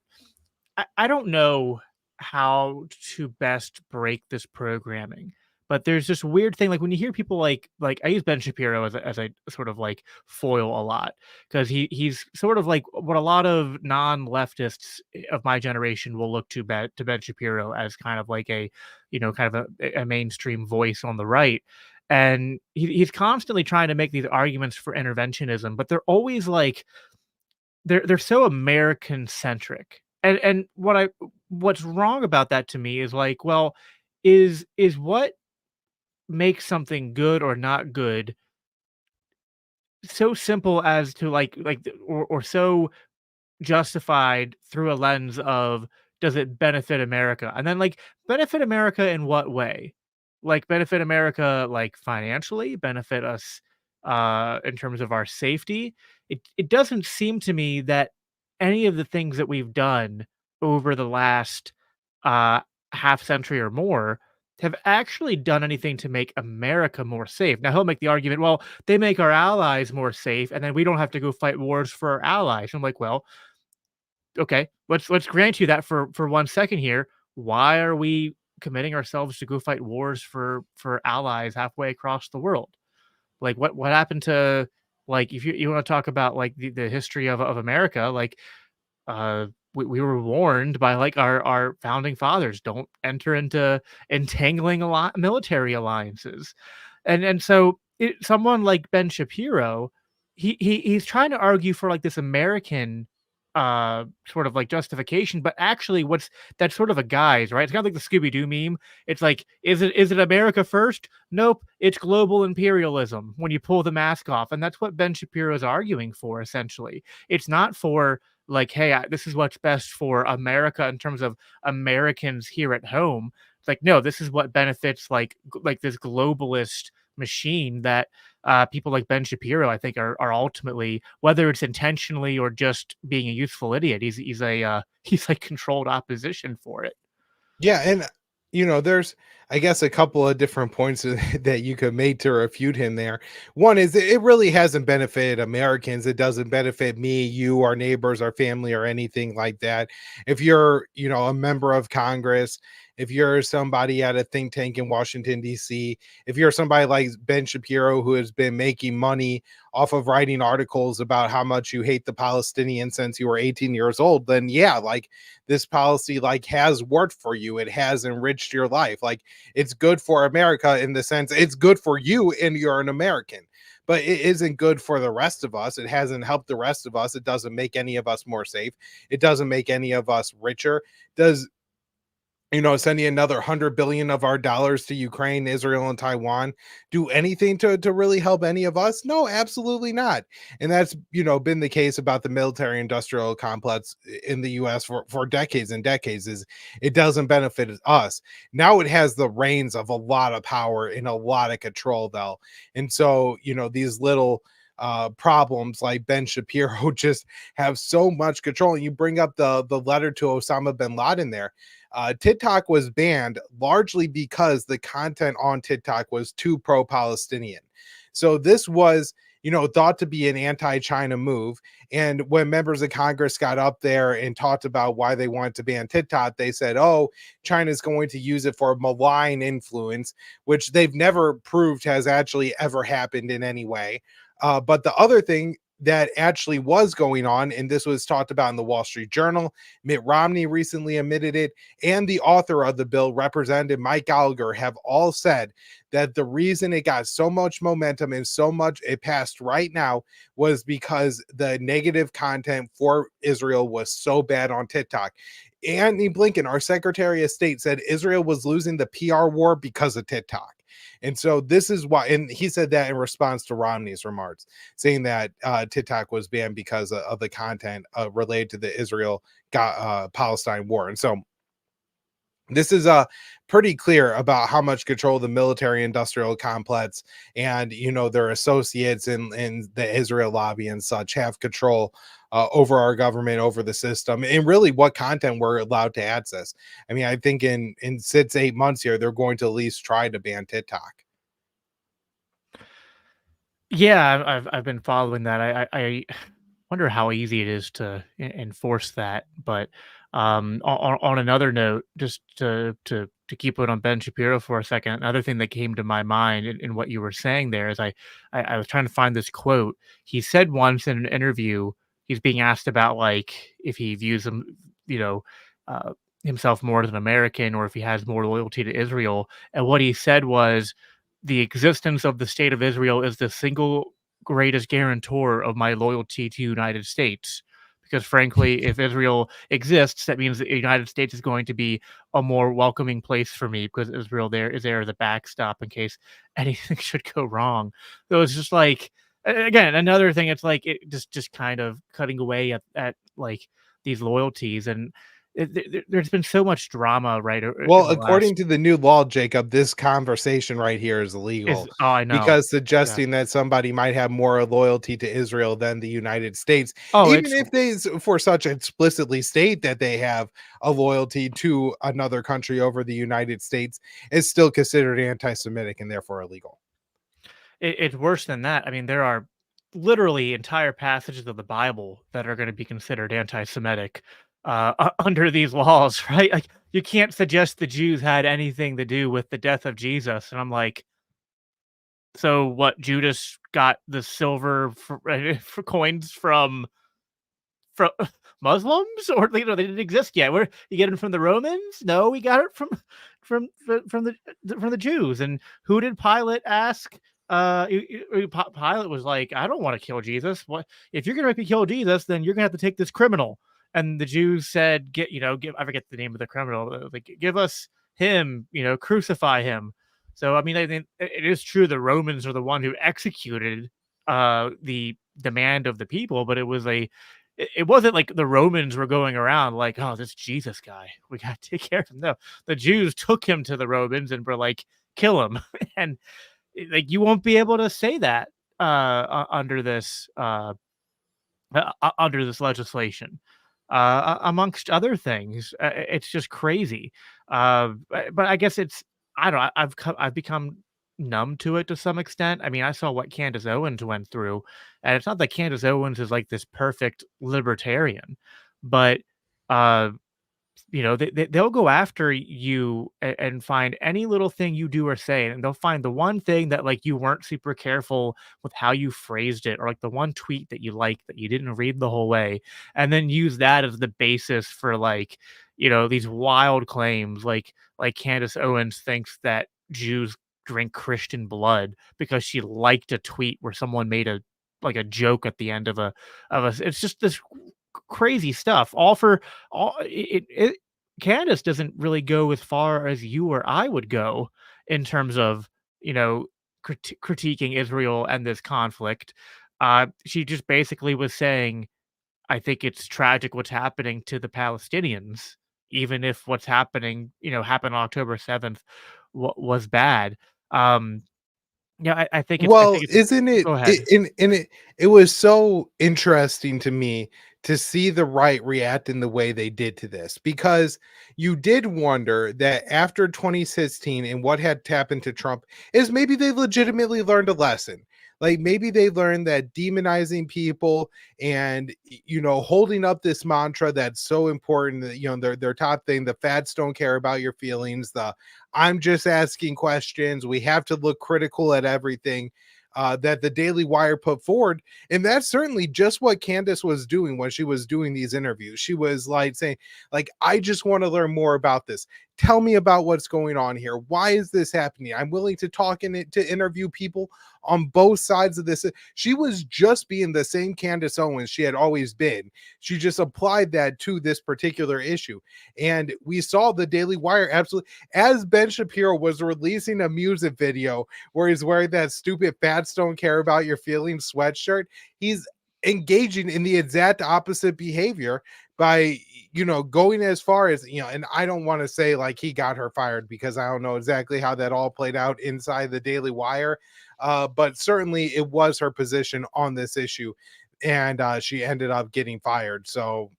know how to best break this programming, but there's this weird thing, like when you hear people like I use Ben Shapiro as a sort of like foil a lot, because he's sort of like what a lot of non-leftists of my generation will look to Ben Shapiro as, kind of like a kind of a mainstream voice on the right. And he's constantly trying to make these arguments for interventionism, but they're always like they're so American centric. And what's wrong about that to me is like, well, is what makes something good or not good so simple as to or so justified through a lens of, does it benefit America? And then, like, benefit America in what way? Like, benefit America, like, financially, benefit us in terms of our safety. It doesn't seem to me that any of the things that we've done over the last uh half century or more have actually done anything to make America more safe. Now he'll make the argument, well, they make our allies more safe, and then we don't have to go fight wars for our allies. I'm like, well, okay, let's grant you that for 1 second here. Why are we committing ourselves to go fight wars for allies halfway across the world? Like, what happened to, like, if you want to talk about like the history of America, like, we were warned by like our founding fathers, don't enter into entangling military alliances. And so someone like Ben Shapiro, he's trying to argue for like this American sort of like justification, but actually that's sort of a guise, right? It's kind of like the Scooby-Doo meme. It's like, is it America first? Nope, it's global imperialism when you pull the mask off. And that's what Ben Shapiro is arguing for, essentially. It's not for like, hey, this is what's best for America in terms of Americans here at home. It's like, no, this is what benefits like this globalist machine that people like Ben Shapiro, I think, are ultimately, whether it's intentionally or just being a youthful idiot, he's like controlled opposition for it. Yeah, and there's, I guess, a couple of different points that you could make to refute him there. One is it really hasn't benefited Americans. It doesn't benefit me, you, our neighbors, our family, or anything like that. If you're, a member of Congress, if you're somebody at a think tank in Washington, D.C., if you're somebody like Ben Shapiro who has been making money off of writing articles about how much you hate the Palestinians since you were 18 years old, then yeah, like this policy like has worked for you. It has enriched your life. Like it's good for America in the sense it's good for you and you're an American. but it isn't good for the rest of us. It hasn't helped the rest of us. It doesn't make any of us more safe. It doesn't make any of us richer. Does, sending another 100 billion of our dollars to Ukraine, Israel, and Taiwan do anything to really help any of us? No, absolutely not. And that's, been the case about the military industrial complex in the US for decades and decades. Is it doesn't benefit us. Now it has the reins of a lot of power and a lot of control, though. And so, these little problems like Ben Shapiro just have so much control. And you bring up the letter to Osama bin Laden there. TikTok was banned largely because the content on TikTok was too pro-Palestinian. So this was, thought to be an anti-China move. And when members of Congress got up there and talked about why they wanted to ban TikTok, they said, oh, China's going to use it for malign influence, which they've never proved has actually ever happened in any way. But the other thing that actually was going on, and this was talked about in the Wall Street Journal, Mitt Romney recently admitted it, and the author of the bill, Representative Mike Gallagher, have all said that the reason it got so much momentum and so much it passed right now was because the negative content for Israel was so bad on TikTok. Anthony Blinken, our Secretary of State, said Israel was losing the PR war because of TikTok. And so this is why, and he said that in response to Romney's remarks, saying that TikTok was banned because of the content related to the Israel-Palestine war. And so this is pretty clear about how much control the military industrial complex and, their associates in the Israel lobby and such have control over our government, over the system, and really what content we're allowed to access. I mean, I think in 6-8 months here, they're going to at least try to ban TikTok. Yeah, I've been following that. I wonder how easy it is to enforce that. But on another note, just to keep it on Ben Shapiro for a second, another thing that came to my mind in what you were saying there is I was trying to find this quote. He said once in an interview, he's being asked about like if he views him, you know, uh, himself more as an American or if he has more loyalty to Israel. And what he said was, the existence of the state of Israel is the single greatest guarantor of my loyalty to United States. Because frankly, if Israel exists, that means the United States is going to be a more welcoming place for me because Israel is there as a backstop in case anything should go wrong. So it's just like, again, another thing. It's like it just kind of cutting away at like these loyalties, and there's been so much drama, right? In Well, the last according to the new law, Jacob, this conversation right here is illegal oh, I know, because yeah. suggesting that somebody might have more loyalty to Israel than the United States, Oh, even it's if they for such explicitly state that they have a loyalty to another country over the United States, is still considered anti-Semitic and therefore illegal. it's worse than that. I mean, there are literally entire passages of the Bible that are going to be considered anti-Semitic under these laws, right? Like, you can't suggest the Jews had anything to do with the death of Jesus, and I'm like, so what? Judas got the silver for coins from Muslims, or they didn't exist yet. Where you get it from the Romans? No, we got it from the Jews. And who did Pilate ask? Pilate was like, I don't want to kill Jesus. What if you're gonna make me kill Jesus? Then you're gonna have to take this criminal. And the Jews said, give I forget the name of the criminal. Like, give us him. Crucify him. So I mean, I think it is true the Romans are the one who executed the demand of the people, but it wasn't like the Romans were going around like, oh, this Jesus guy, we got to take care of him. No, the Jews took him to the Romans and were like, kill him. And like, you won't be able to say that under this legislation, amongst other things. It's just crazy. But I guess I don't know. I've become numb to it to some extent. I mean, I saw what Candace Owens went through, and it's not that Candace Owens is like this perfect libertarian, but uh, they'll go after you and find any little thing you do or say, and they'll find the one thing that like you weren't super careful with how you phrased it, or like the one tweet that you liked that you didn't read the whole way, and then use that as the basis for like, these wild claims like Candace Owens thinks that Jews drink Christian blood because she liked a tweet where someone made a joke at the end of a it's just this crazy stuff. All for all it Candace doesn't really go as far as you or I would go in terms of, you know, critiquing Israel and this conflict. She just basically was saying, I think it's tragic what's happening to the Palestinians, even if what's happening, happened on October 7th was bad. Um, yeah, I Well, think it's isn't it, go ahead. it was so interesting to me to see the right react in the way they did to this, because you did wonder that after 2016 and what had happened to Trump is maybe they legitimately learned a lesson. Like maybe they learned that demonizing people and holding up this mantra that's so important, that their top thing, the fats don't care about your feelings, the I'm just asking questions. We have to look critical at everything, that the Daily Wire put forward. And that's certainly just what Candace was doing when she was doing these interviews. She was like saying, like, I just want to learn more about this. Tell me about what's going on here. Why is this happening? I'm willing to talk in it, to interview people on both sides of this. She was just being the same Candace Owens she had always been. She just applied that to this particular issue. And we saw the Daily Wire absolutely, as Ben Shapiro was releasing a music video where he's wearing that stupid fats don't care about your feelings sweatshirt, he's engaging in the exact opposite behavior by going as far as, and I don't want to say like he got her fired, because I don't know exactly how that all played out inside the Daily Wire, but certainly it was her position on this issue, and she ended up getting fired. So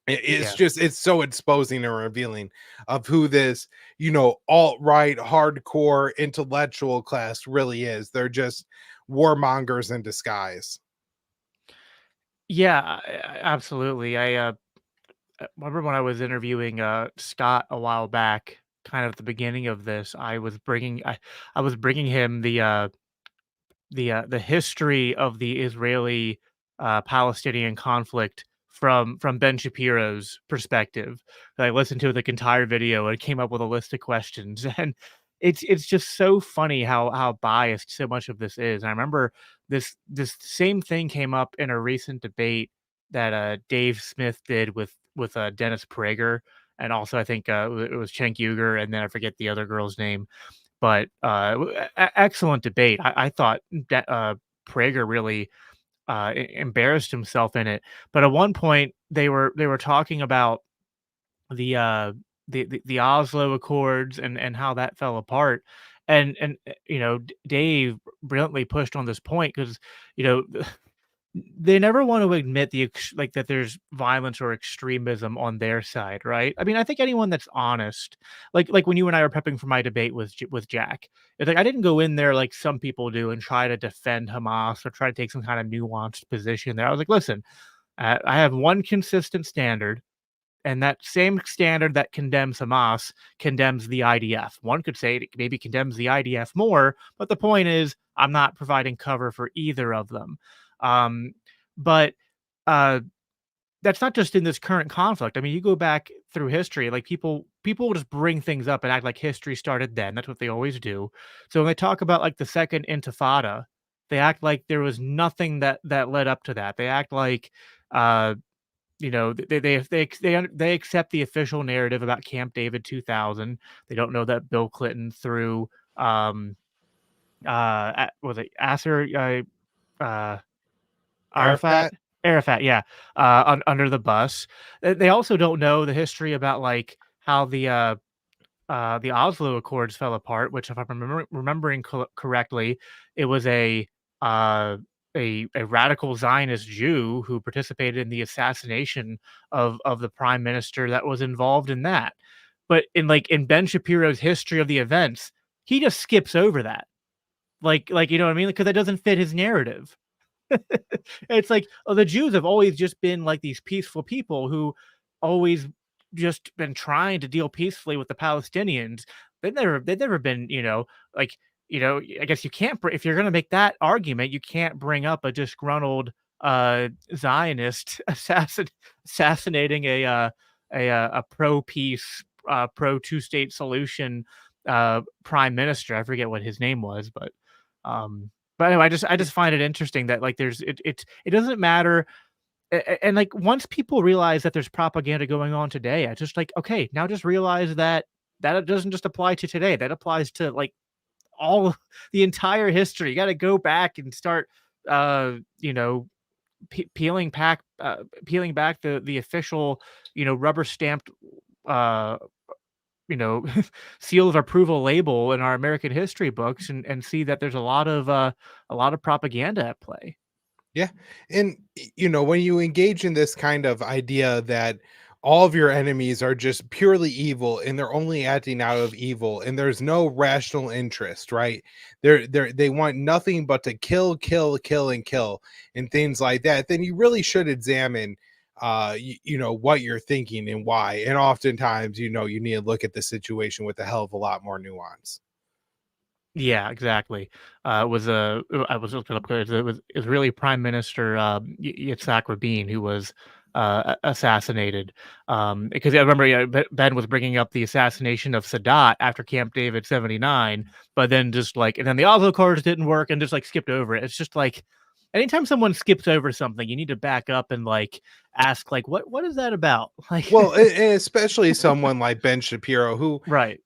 it's Yeah. just, it's so exposing and revealing of who this alt-right hardcore intellectual class really is. They're just warmongers in disguise. Yeah, absolutely. I remember when I was interviewing Scott a while back, kind of at the beginning of this, I was bringing him the history of the Israeli Palestinian conflict from Ben Shapiro's perspective. I listened to the entire video and came up with a list of questions, and it's just so funny how biased so much of this is. And I remember this same thing came up in a recent debate that Dave Smith did with Dennis Prager, and also I think it was Cenk Uygur, and then I forget the other girl's name, but excellent debate. I thought that Prager really embarrassed himself in it. But at one point, they were talking about the the Oslo Accords and how that fell apart. And Dave brilliantly pushed on this point because you know they never want to admit that there's violence or extremism on their side, right? I mean, I think anyone that's honest, like when you and I were prepping for my debate with Jack, it's like I didn't go in there like some people do and try to defend Hamas or try to take some kind of nuanced position there. I was like, listen, I have one consistent standard, and that same standard that condemns Hamas condemns the IDF. One could say it maybe condemns the IDF more, but the point is, I'm not providing cover for either of them. Um, but uh, that's not just in this current conflict. I mean, you go back through history, like people will just bring things up and act like history started then. That's what they always do. So when they talk about like the second Intifada, they act like there was nothing that led up to that. They act like uh, they accept the official narrative about Camp David 2000. They don't know that Bill Clinton threw was it Asser uh Arafat? Arafat. Arafat, yeah, under the bus. They also don't know the history about like how the Oslo Accords fell apart, which, if I'm remembering correctly, it was uh, a radical Zionist Jew who participated in the assassination of the prime minister that was involved in that. But in Ben Shapiro's history of the events, he just skips over that. You know what I mean? Because that doesn't fit his narrative. It's like, oh, the Jews have always just been like these peaceful people who always just been trying to deal peacefully with the Palestinians. They've never been, I guess you can't if you're gonna make that argument, you can't bring up a disgruntled Zionist assassinating a pro peace, pro two state solution prime minister. I forget what his name was, but anyway, I just find it interesting that like it doesn't matter. And like once people realize that there's propaganda going on today, I just like, okay, now just realize that it doesn't just apply to today. That applies to like all of the entire history. You got to go back and start, you know, peeling back the official, rubber stamped, uh, seal of approval label in our American history books, and see that there's a lot of propaganda at play. Yeah. And, when you engage in this kind of idea that all of your enemies are just purely evil and they're only acting out of evil and there's no rational interest, right? They want nothing but to kill, kill, kill, and kill and things like that. Then you really should examine, what you're thinking and why. And oftentimes, you need to look at the situation with a hell of a lot more nuance. Yeah, exactly. It was I was looking up because it was Israeli Prime Minister Yitzhak Rabin who was assassinated. Because I remember, Ben was bringing up the assassination of Sadat after Camp David '79, but then just like, and then the Oslo Accords didn't work and just like skipped over it. It's just like anytime someone skips over something, you need to back up and like ask like what is that about? Like, Well, and especially someone like Ben Shapiro, who, right.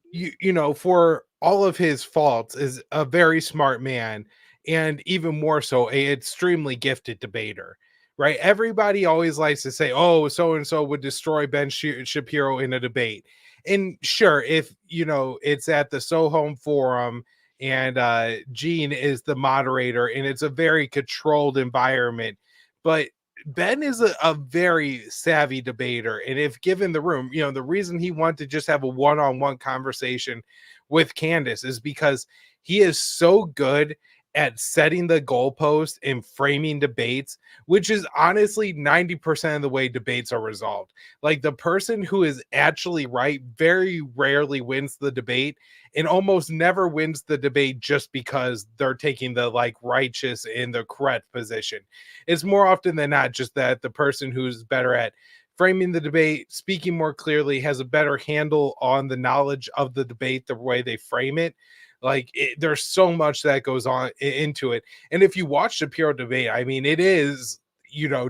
for all of his faults, is a very smart man, and even more so, a extremely gifted debater. Right? Everybody always likes to say, "Oh, so and so would destroy Ben Shapiro in a debate." And sure, if it's at the Sohom Forum and Gene is the moderator, and it's a very controlled environment, but Ben is a very savvy debater, and if given the room, the reason he wanted to just have a one-on-one conversation with Candace is because he is so good at setting the goalpost and framing debates, which is honestly 90% of the way debates are resolved. Like, the person who is actually right very rarely wins the debate, and almost never wins the debate just because they're taking the like righteous and the correct position. It's more often than not just that the person who's better at framing the debate, speaking more clearly, has a better handle on the knowledge of the debate, the way they frame it. Like, there's so much that goes on into it. And if you watch Shapiro debate, I mean, it is,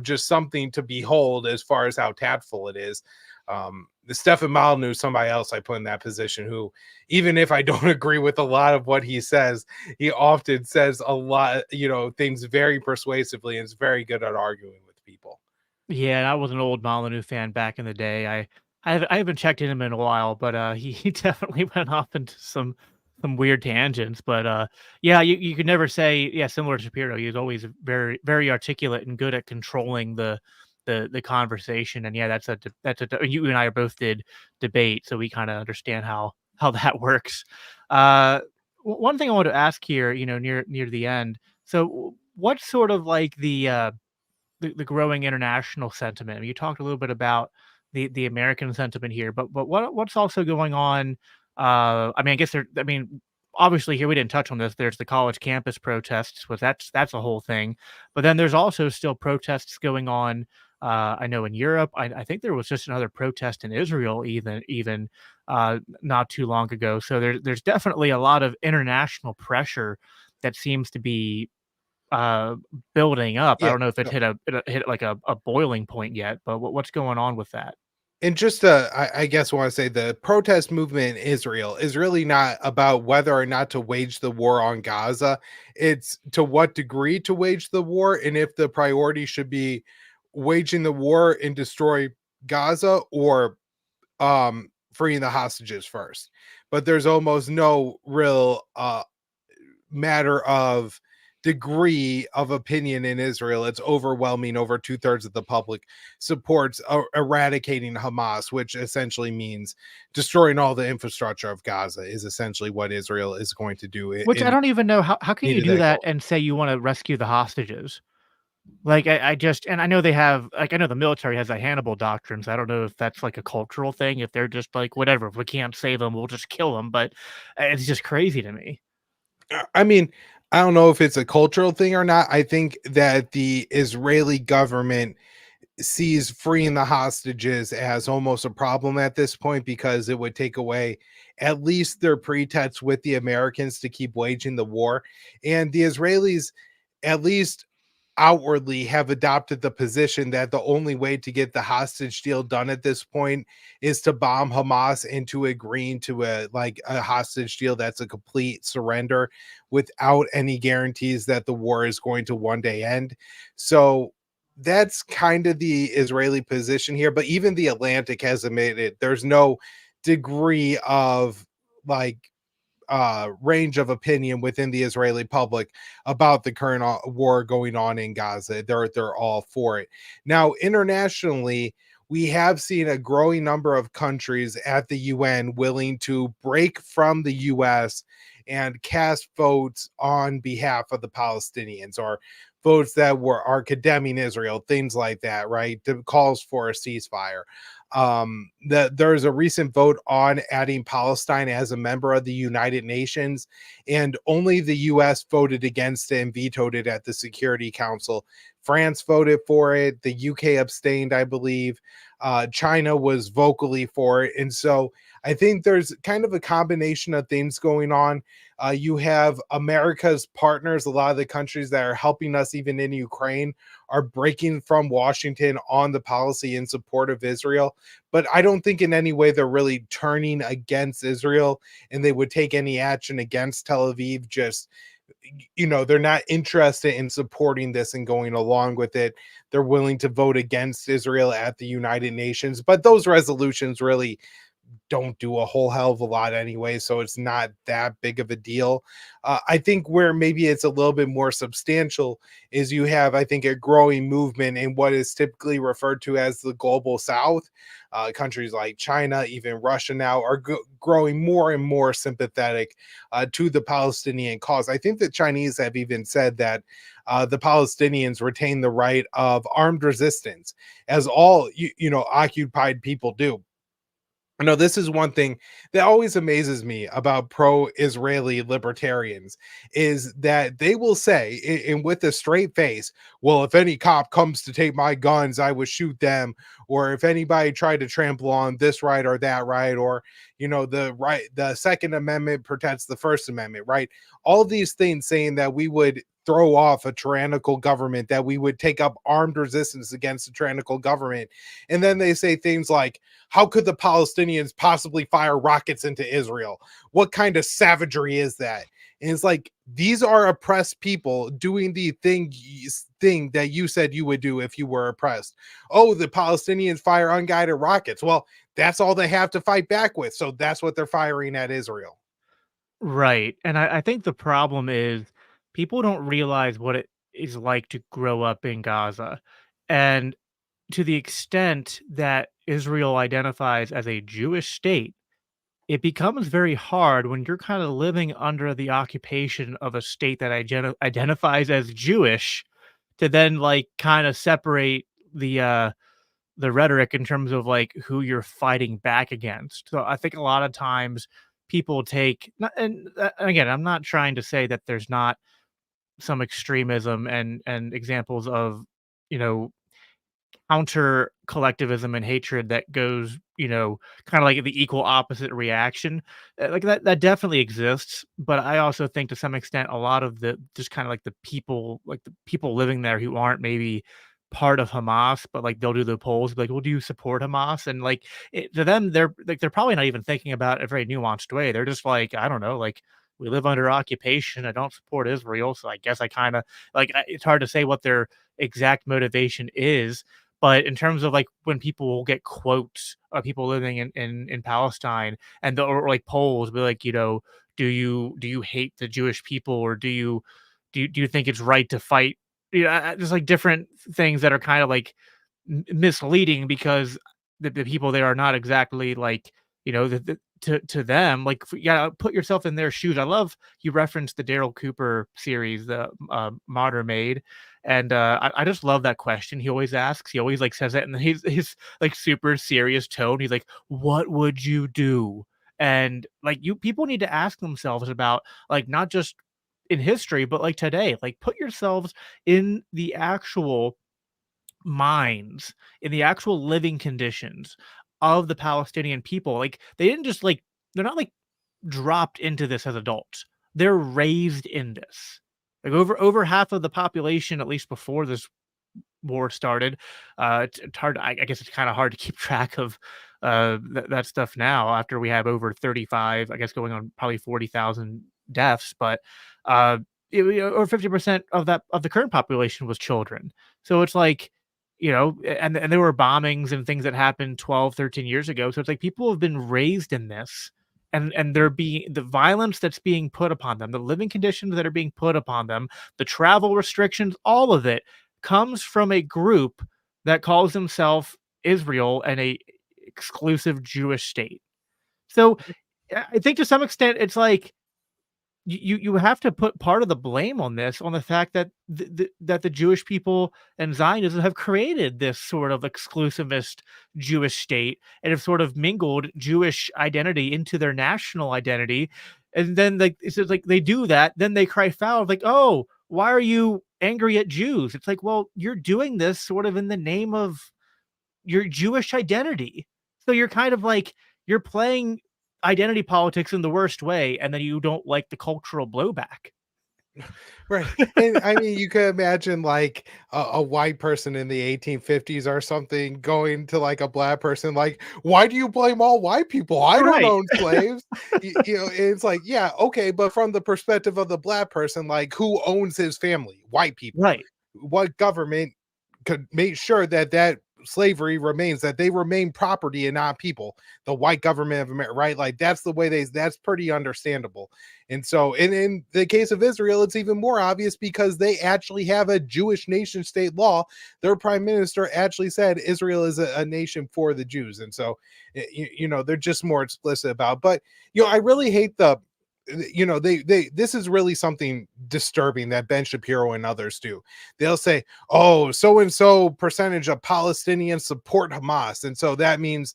just something to behold as far as how tactful it is. The Stefan Molyneux, somebody else I put in that position, who, even if I don't agree with a lot of what he says, he often says a lot, things very persuasively, and is very good at arguing with people. Yeah, I was an old Molyneux fan back in the day. I haven't checked in him in a while, but he definitely went off into some weird tangents. But yeah, you could never say, yeah, similar to Shapiro. He was always very very articulate and good at controlling the conversation. And yeah, you and I both did debate, so we kind of understand how that works. One thing I want to ask here, near the end. So what's sort of like the growing international sentiment? I mean, you talked a little bit about the American sentiment here, but what's also going on? I mean, I guess I mean, obviously here we didn't touch on this. There's the college campus protests, was that's a whole thing, but then there's also still protests going on. I know in Europe, I think there was just another protest in Israel, even not too long ago. So there's definitely a lot of international pressure that seems to be uh, building up. I Yeah. don't know if it's hit like a boiling point yet, but what's going on with that? And just I guess want to say the protest movement in Israel is really not about whether or not to wage the war on Gaza. It's to what degree to wage the war, and if the priority should be waging the war and destroy Gaza, or freeing the hostages first. But there's almost no real matter of degree of opinion in Israel. It's overwhelming. Over 2/3 of the public supports eradicating Hamas, which essentially means destroying all the infrastructure of Gaza, is essentially what Israel is going to do Which I in don't even know how can need you of do that that goal. and say you want to rescue the hostages? Like I just, and I know they have, like, I know the military has a Hannibal doctrine. So I don't know if that's like a cultural thing. If they're just like, whatever, if we can't save them, we'll just kill them. But it's just crazy to me. I mean, I don't know if it's a cultural thing or not. I think that the Israeli government sees freeing the hostages as almost a problem at this point, because it would take away at least their pretext with the Americans to keep waging the war. And the Israelis, at least outwardly, have adopted the position that the only way to get the hostage deal done at this point is to bomb Hamas into agreeing to a hostage deal that's a complete surrender without any guarantees that the war is going to one day end. So that's kind of the Israeli position here. But even the Atlantic has admitted there's no degree of like range of opinion within the Israeli public about the current war going on in Gaza. They're all for it. Now, internationally, we have seen a growing number of countries at the UN willing to break from the US and cast votes on behalf of the Palestinians, or votes that are condemning Israel, things like that, right? The calls for a ceasefire. There's a recent vote on adding Palestine as a member of the United Nations, and only the US voted against it and vetoed it at the Security Council. France voted for it, the UK abstained, I believe. China was vocally for it. And so I think there's kind of a combination of things going on. You have America's partners, a lot of the countries that are helping us even in Ukraine are breaking from Washington on the policy in support of Israel. But I don't think in any way they're really turning against Israel and they would take any action against Tel Aviv. Just, they're not interested in supporting this and going along with it. They're willing to vote against Israel at the United Nations, but those resolutions really don't do a whole hell of a lot anyway, so it's not that big of a deal. I think where maybe it's a little bit more substantial is you have, I think, a growing movement in what is typically referred to as the global South. Countries like China, even Russia now, are growing more and more sympathetic to the Palestinian cause. I think the Chinese have even said that the Palestinians retain the right of armed resistance, as all occupied people do. No, this is one thing that always amazes me about pro-Israeli libertarians, is that they will say, and with a straight face, well, if any cop comes to take my guns, I would shoot them. Or if anybody tried to trample on this right or that right, or, the Second Amendment protects the First Amendment, right? All these things saying that we would throw off a tyrannical government, that we would take up armed resistance against a tyrannical government. And then they say things like, how could the Palestinians possibly fire rockets into Israel? What kind of savagery is that? And it's like, these are oppressed people doing the thing that you said you would do if you were oppressed. Oh, the Palestinians fire unguided rockets. Well, that's all they have to fight back with. So that's what they're firing at Israel. Right. And I think the problem is people don't realize what it is like to grow up in Gaza. And to the extent that Israel identifies as a Jewish state, it becomes very hard when you're kind of living under the occupation of a state that identifies as Jewish to then like kind of separate the rhetoric in terms of like who you're fighting back against. So I think a lot of times people take and again, I'm not trying to say that there's not some extremism and examples of, you know, counter collectivism and hatred that goes, kind of like the equal opposite reaction. Like that definitely exists, but I also think to some extent a lot of the just kind of like the people living there who aren't maybe part of Hamas, but like they'll do the polls, be like, well, do you support Hamas? And like to them, they're probably not even thinking about it a very nuanced way. They're just like, I don't know, like we live under occupation. I don't support Israel, so I guess I kind of like. It's hard to say what their exact motivation is, but in terms of, like, when people will get quotes of people living in Palestine and or, like, polls be like, "Do you hate the Jewish people, or do you think it's right to fight?" Just, like, different things that are kind of, like, misleading because the people there are not exactly, like, to them, like, you gotta put yourself in their shoes. I love you referenced the Daryl Cooper series, the, Modern Made, and, I just love that question he always asks. He always, like, says it, and he's, like, super serious tone. He's like, "What would you do?" And, like, you people need to ask themselves about, like, not just in history, but, like, today. Like, put yourselves in the actual minds, in the actual living conditions of the Palestinian people. Like, they didn't just like, they're not like dropped into this as adults. They're raised in this. Like over half of the population, at least before this war started. It's hard. I guess it's kind of hard to keep track of that stuff now after we have over 35, I guess going on probably 40,000 deaths. But over 50% of the current population was children. So it's like, and there were bombings and things that happened 12, 13 years ago. So it's like people have been raised in this. And the violence that's being put upon them, the living conditions that are being put upon them, the travel restrictions, all of it comes from a group that calls himself Israel and a exclusive Jewish state. So I think to some extent it's like you have to put part of the blame on this on the fact that that the Jewish people and Zionism have created this sort of exclusivist Jewish state and have sort of mingled Jewish identity into their national identity. And then like it's just like they do that, then they cry foul like, "Oh, why are you angry at Jews?" It's like, well, you're doing this sort of in the name of your Jewish identity. So you're kind of like you're playing identity politics in the worst way, and then you don't like the cultural blowback. Right. And I mean, you could imagine like a white person in the 1850s or something going to like a black person, like, why do you blame all white people? I don't Right. own slaves. It's like, yeah, okay. But from the perspective of the black person, like, who owns his family? White people. Right. What government could make sure that slavery remains, that they remain property and not people? The white government of America, right? Like, that's the way that's pretty understandable. And so in the case of Israel, it's even more obvious because they actually have a Jewish nation state law. Their prime minister actually said Israel is a nation for the Jews. And so they're just more explicit about. But I really hate they this is really something disturbing that Ben Shapiro and others do. They'll say, oh, so and so percentage of Palestinians support Hamas, and so that means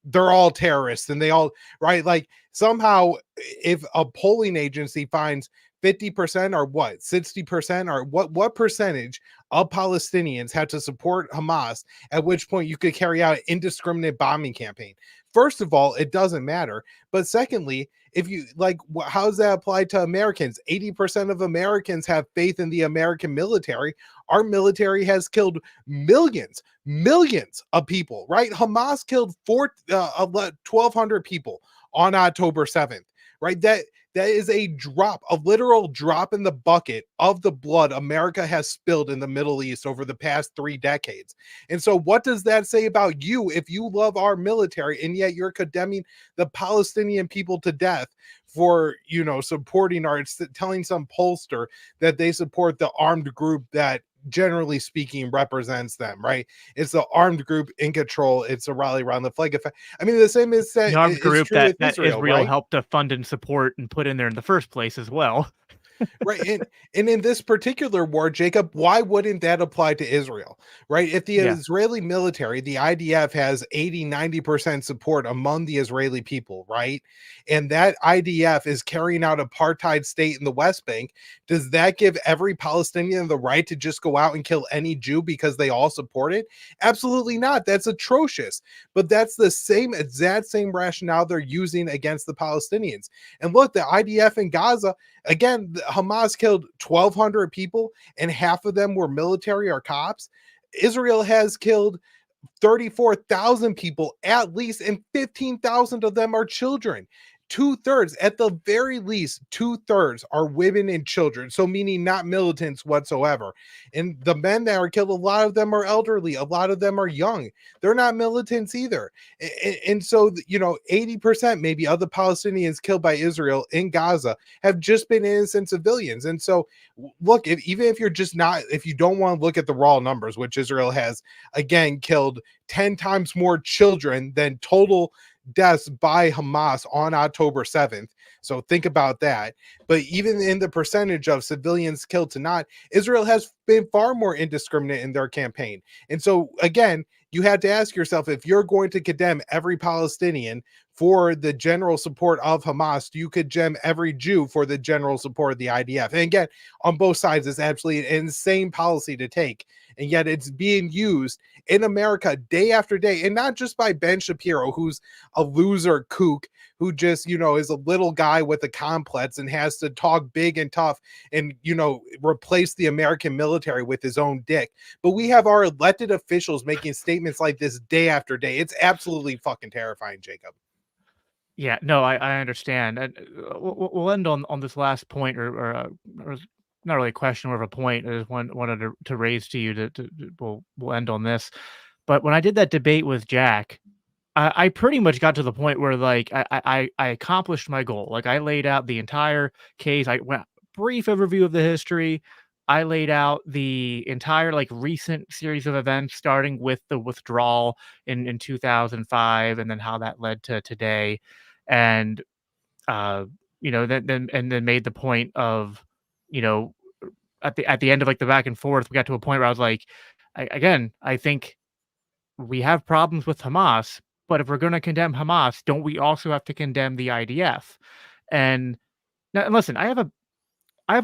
they're all terrorists, and they all, right? Like, somehow if a polling agency finds 50% or 60% or what percentage of Palestinians had to support Hamas, at which point you could carry out an indiscriminate bombing campaign. First of all, it doesn't matter. But secondly, if you like, how does that apply to Americans? 80% of Americans have faith in the American military. Our military has killed millions of people, right? Hamas killed 1,200 people on October 7th, right? That is a literal drop in the bucket of the blood America has spilled in the Middle East over the past 3 decades. And so what does that say about you if you love our military and yet you're condemning the Palestinian people to death for, supporting or telling some pollster that they support the armed group that, generally speaking, represents them, right? It's the armed group in control. It's a rally around the flag effect. I mean, the same is The armed group true with Israel, right? helped to fund and support and put in there in the first place as well. Right. And in this particular war, Jacob, why wouldn't that apply to Israel? Right. If the Israeli military, the IDF, has 80-90% support among the Israeli people, right? And that IDF is carrying out apartheid state in the West Bank, does that give every Palestinian the right to just go out and kill any Jew because they all support it? Absolutely not. That's atrocious. But that's the exact same rationale they're using against the Palestinians. And look, the IDF in Gaza, again, Hamas killed 1,200 people and half of them were military or cops. Israel has killed 34,000 people at least, and 15,000 of them are children. 2/3, at the very least, 2/3 are women and children. So meaning not militants whatsoever. And the men that are killed, a lot of them are elderly. A lot of them are young. They're not militants either. And so, 80% maybe of the Palestinians killed by Israel in Gaza have just been innocent civilians. And so look, even if you don't want to look at the raw numbers, which Israel has, again, killed 10 times more children than total deaths by Hamas on October 7th. So think about that. But even in the percentage of civilians killed to not, Israel has been far more indiscriminate in their campaign. And so again, you had to ask yourself, if you're going to condemn every Palestinian for the general support of Hamas, you could condemn every Jew for the general support of the IDF. And again, on both sides, it's absolutely an insane policy to take. And yet it's being used in America day after day. And not just by Ben Shapiro, who's a loser kook who just, is a little guy with a complex and has to talk big and tough and, replace the American military with his own dick. But we have our elected officials making statements like this day after day. It's absolutely fucking terrifying, Jacob. Yeah, no, I understand. And we'll end on this last point, or not really a question, more of a point. I just wanted to raise to you we'll end on this. But when I did that debate with Jack, I pretty much got to the point where like I accomplished my goal. Like I laid out the entire case. I went brief overview of the history. I laid out the entire like recent series of events, starting with the withdrawal in 2005, and then how that led to today, and then made the point of, you know, at the end of like the back and forth, we got to a point where I was like, I think we have problems with Hamas, but if we're going to condemn Hamas, don't we also have to condemn the IDF? And now, and listen, I have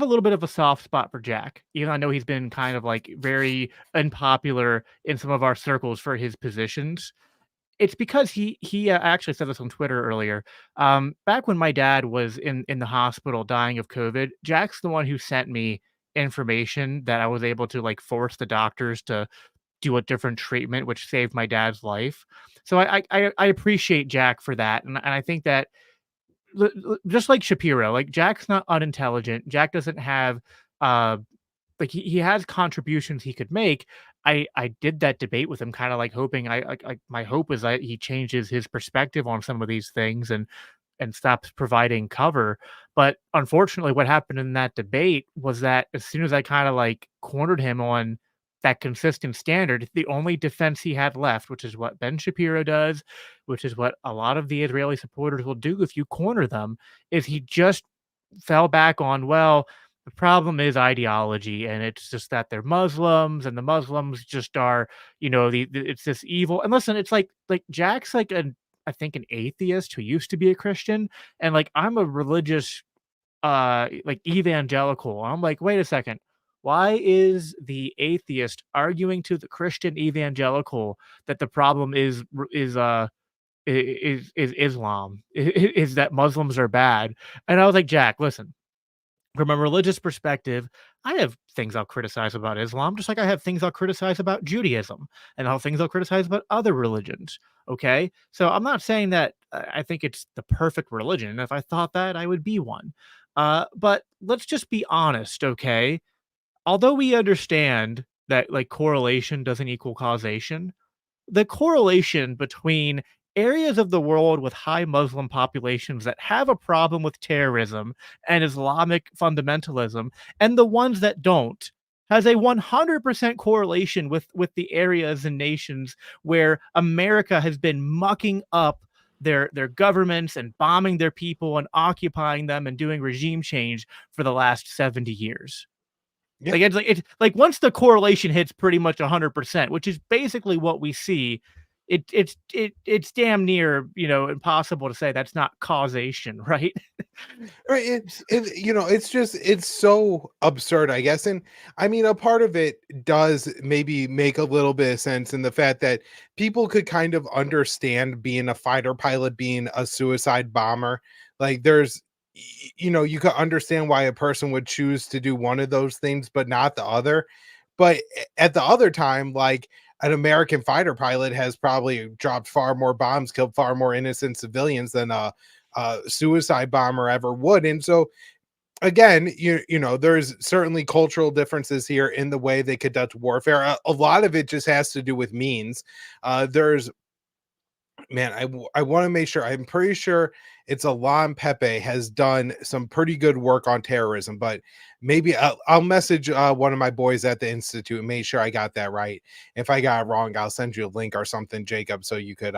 a little bit of a soft spot for Jack, even though I know he's been kind of like very unpopular in some of our circles for his positions. It's because he actually said this on Twitter earlier. Back when my dad was in the hospital dying of COVID, Jack's the one who sent me information that I was able to like force the doctors to do a different treatment, which saved my dad's life. So I appreciate Jack for that, and I think that just like Shapiro, like Jack's not unintelligent. Jack doesn't have uh like he has contributions he could make. I did that debate with him, kind of like hoping my hope is that he changes his perspective on some of these things and stops providing cover. But unfortunately, what happened in that debate was that as soon as I kind of like cornered him on that consistent standard, the only defense he had left, which is what Ben Shapiro does, which is what a lot of the Israeli supporters will do if you corner them, is he just fell back on, well, the problem is ideology, and it's just that they're Muslims, and the Muslims just are, it's this evil. And listen, it's like Jack's like I think an atheist who used to be a Christian, and like I'm a religious like evangelical. And I'm like, wait a second. Why is the atheist arguing to the Christian evangelical that the problem is Islam, is that Muslims are bad? And I was like, Jack, listen, from a religious perspective, I have things I'll criticize about Islam, just like I have things I'll criticize about Judaism and how things I'll criticize about other religions. Okay. So I'm not saying that I think it's the perfect religion. If I thought that, I would be one. But let's just be honest. Okay. Although we understand that like correlation doesn't equal causation, the correlation between areas of the world with high Muslim populations that have a problem with terrorism and Islamic fundamentalism and the ones that don't has a 100% correlation with the areas and nations where America has been mucking up their governments and bombing their people and occupying them and doing regime change for the last 70 years. Yeah. Like once the correlation hits pretty much 100%, which is basically what we see, it's damn near, impossible to say that's not causation, right? Right. It's so absurd, I guess. And I mean, a part of it does maybe make a little bit of sense in the fact that people could kind of understand being a fighter pilot, being a suicide bomber. Like you could understand why a person would choose to do one of those things, but not the other. But at the other time, like an American fighter pilot has probably dropped far more bombs, killed far more innocent civilians than a suicide bomber ever would. And so again, there's certainly cultural differences here in the way they conduct warfare. A lot of it just has to do with means. I want to make sure, I'm pretty sure it's Alain Pepe has done some pretty good work on terrorism, but maybe I'll message one of my boys at the Institute and make sure I got that right. If I got it wrong, I'll send you a link or something, Jacob, so you could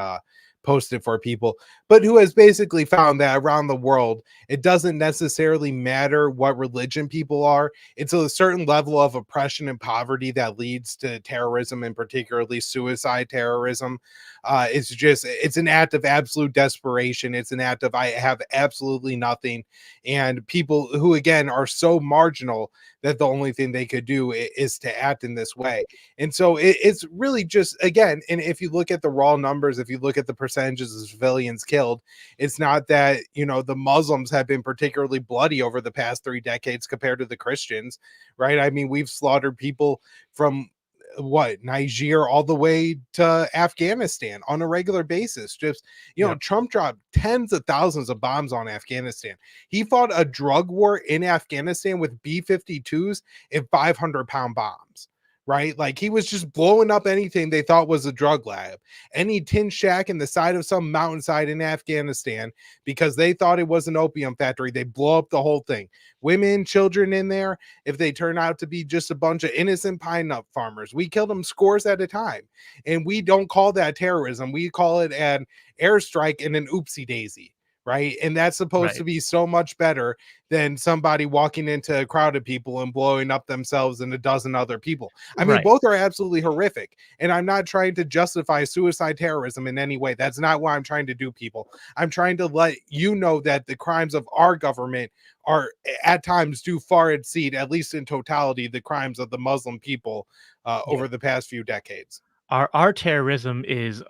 posted for people, but who has basically found that around the world, it doesn't necessarily matter what religion people are. It's a certain level of oppression and poverty that leads to terrorism, and particularly suicide terrorism. It's an act of absolute desperation. It's an act of, I have absolutely nothing. And people who, again, are so marginal that the only thing they could do is to act in this way. And so it's really just, again, and if you look at the raw numbers, if you look at the percentages of civilians killed, it's not that, the Muslims have been particularly bloody over the past 3 decades compared to the Christians, right? I mean, we've slaughtered people from Niger all the way to Afghanistan on a regular basis. Just, Yep. Trump dropped tens of thousands of bombs on Afghanistan. He fought a drug war in Afghanistan with B-52s and 500-pound bombs. Right? Like, he was just blowing up anything they thought was a drug lab, any tin shack in the side of some mountainside in Afghanistan, because they thought it was an opium factory. They blow up the whole thing. Women, children in there, if they turn out to be just a bunch of innocent pine nut farmers, we kill them scores at a time. And we don't call that terrorism. We call it an airstrike and an oopsie daisy. Right. And that's supposed to be so much better than somebody walking into a crowd of people and blowing up themselves and a dozen other people. I mean, both are absolutely horrific. And I'm not trying to justify suicide terrorism in any way. That's not what I'm trying to do, people. I'm trying to let you know that the crimes of our government are at times do far exceed, at least in totality, the crimes of the Muslim people over the past few decades. Our terrorism is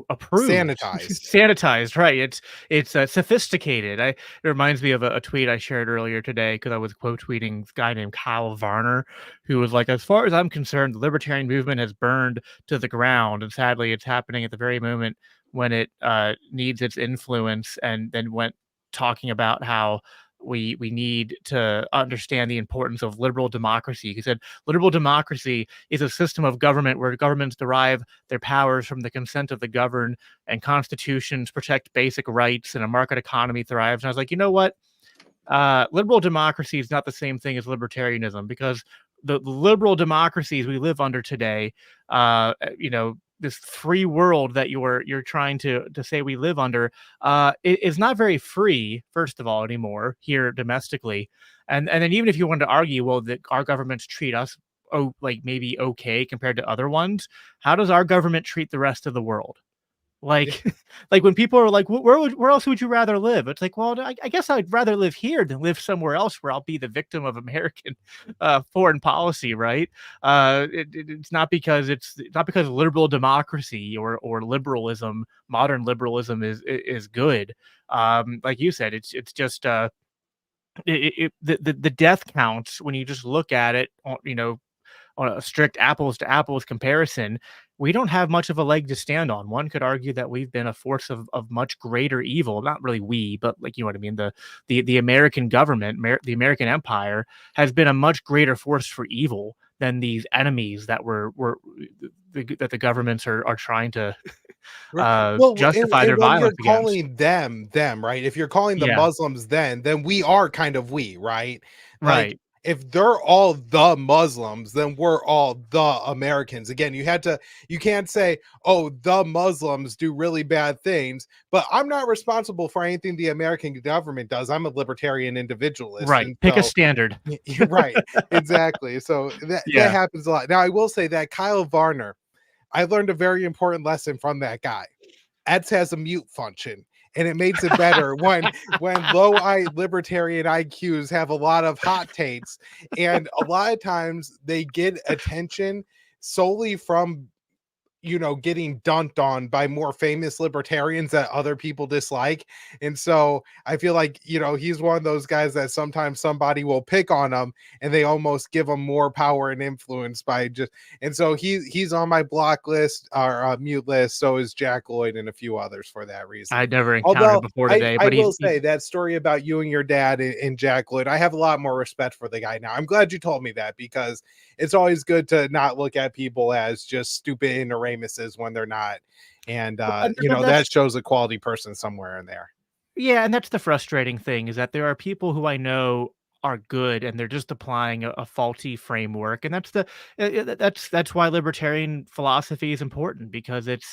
approved, sanitized, right? It's sophisticated. It reminds me of a tweet I shared earlier today, because I was quote tweeting this guy named Kyle Varner, who was like, as far as I'm concerned, the libertarian movement has burned to the ground, and sadly it's happening at the very moment when it needs its influence. And then went talking about how we need to understand the importance of liberal democracy. He said liberal democracy is a system of government where governments derive their powers from the consent of the governed, and constitutions protect basic rights, and a market economy thrives. And I was like, you know what? Liberal democracy is not the same thing as libertarianism, because the liberal democracies we live under today, this free world that you're trying to say we live under, it is not very free, first of all, anymore here domestically. And then even if you wanted to argue, well, that our governments treat us maybe okay compared to other ones, how does our government treat the rest of the world? Like, like when people are like, where else would you rather live? It's like, well, I guess I'd rather live here than live somewhere else where I'll be the victim of American foreign policy, right? It's not because liberal democracy or liberalism, modern liberalism is good. Like you said, it's just the death counts when you just look at it, on a strict apples to apples comparison. We don't have much of a leg to stand on. One could argue that we've been a force of much greater evil. Not really we, but like, you know what I mean? The American government, the American empire has been a much greater force for evil than these enemies that that the governments are trying to justify their violence against. You're calling them, right? If you're calling the Muslims then we are kind of we, right? Right. Like, if they're all the Muslims, then we're all the Americans. Again, you can't say, oh, the Muslims do really bad things, but I'm not responsible for anything the American government does. I'm a libertarian individualist. Right. Pick a standard. Right. Exactly. So that happens a lot. Now, I will say that Kyle Varner, I learned a very important lesson from that guy. Ads has a mute function. And it makes it better when low libertarian IQs have a lot of hot takes, and a lot of times they get attention solely from getting dunked on by more famous libertarians that other people dislike. And so I feel like, he's one of those guys that sometimes somebody will pick on him and they almost give him more power and influence and so he's on my block list or mute list. So is Jack Lloyd and a few others for that reason. I'd never encountered him before today, but I will say that story about you and your dad and Jack Lloyd, I have a lot more respect for the guy now. I'm glad you told me that, because it's always good to not look at people as just stupid ignoramuses when they're not. And, that shows a quality person somewhere in there. Yeah. And that's the frustrating thing, is that there are people who I know are good, and they're just applying a faulty framework. And that's why libertarian philosophy is important, because it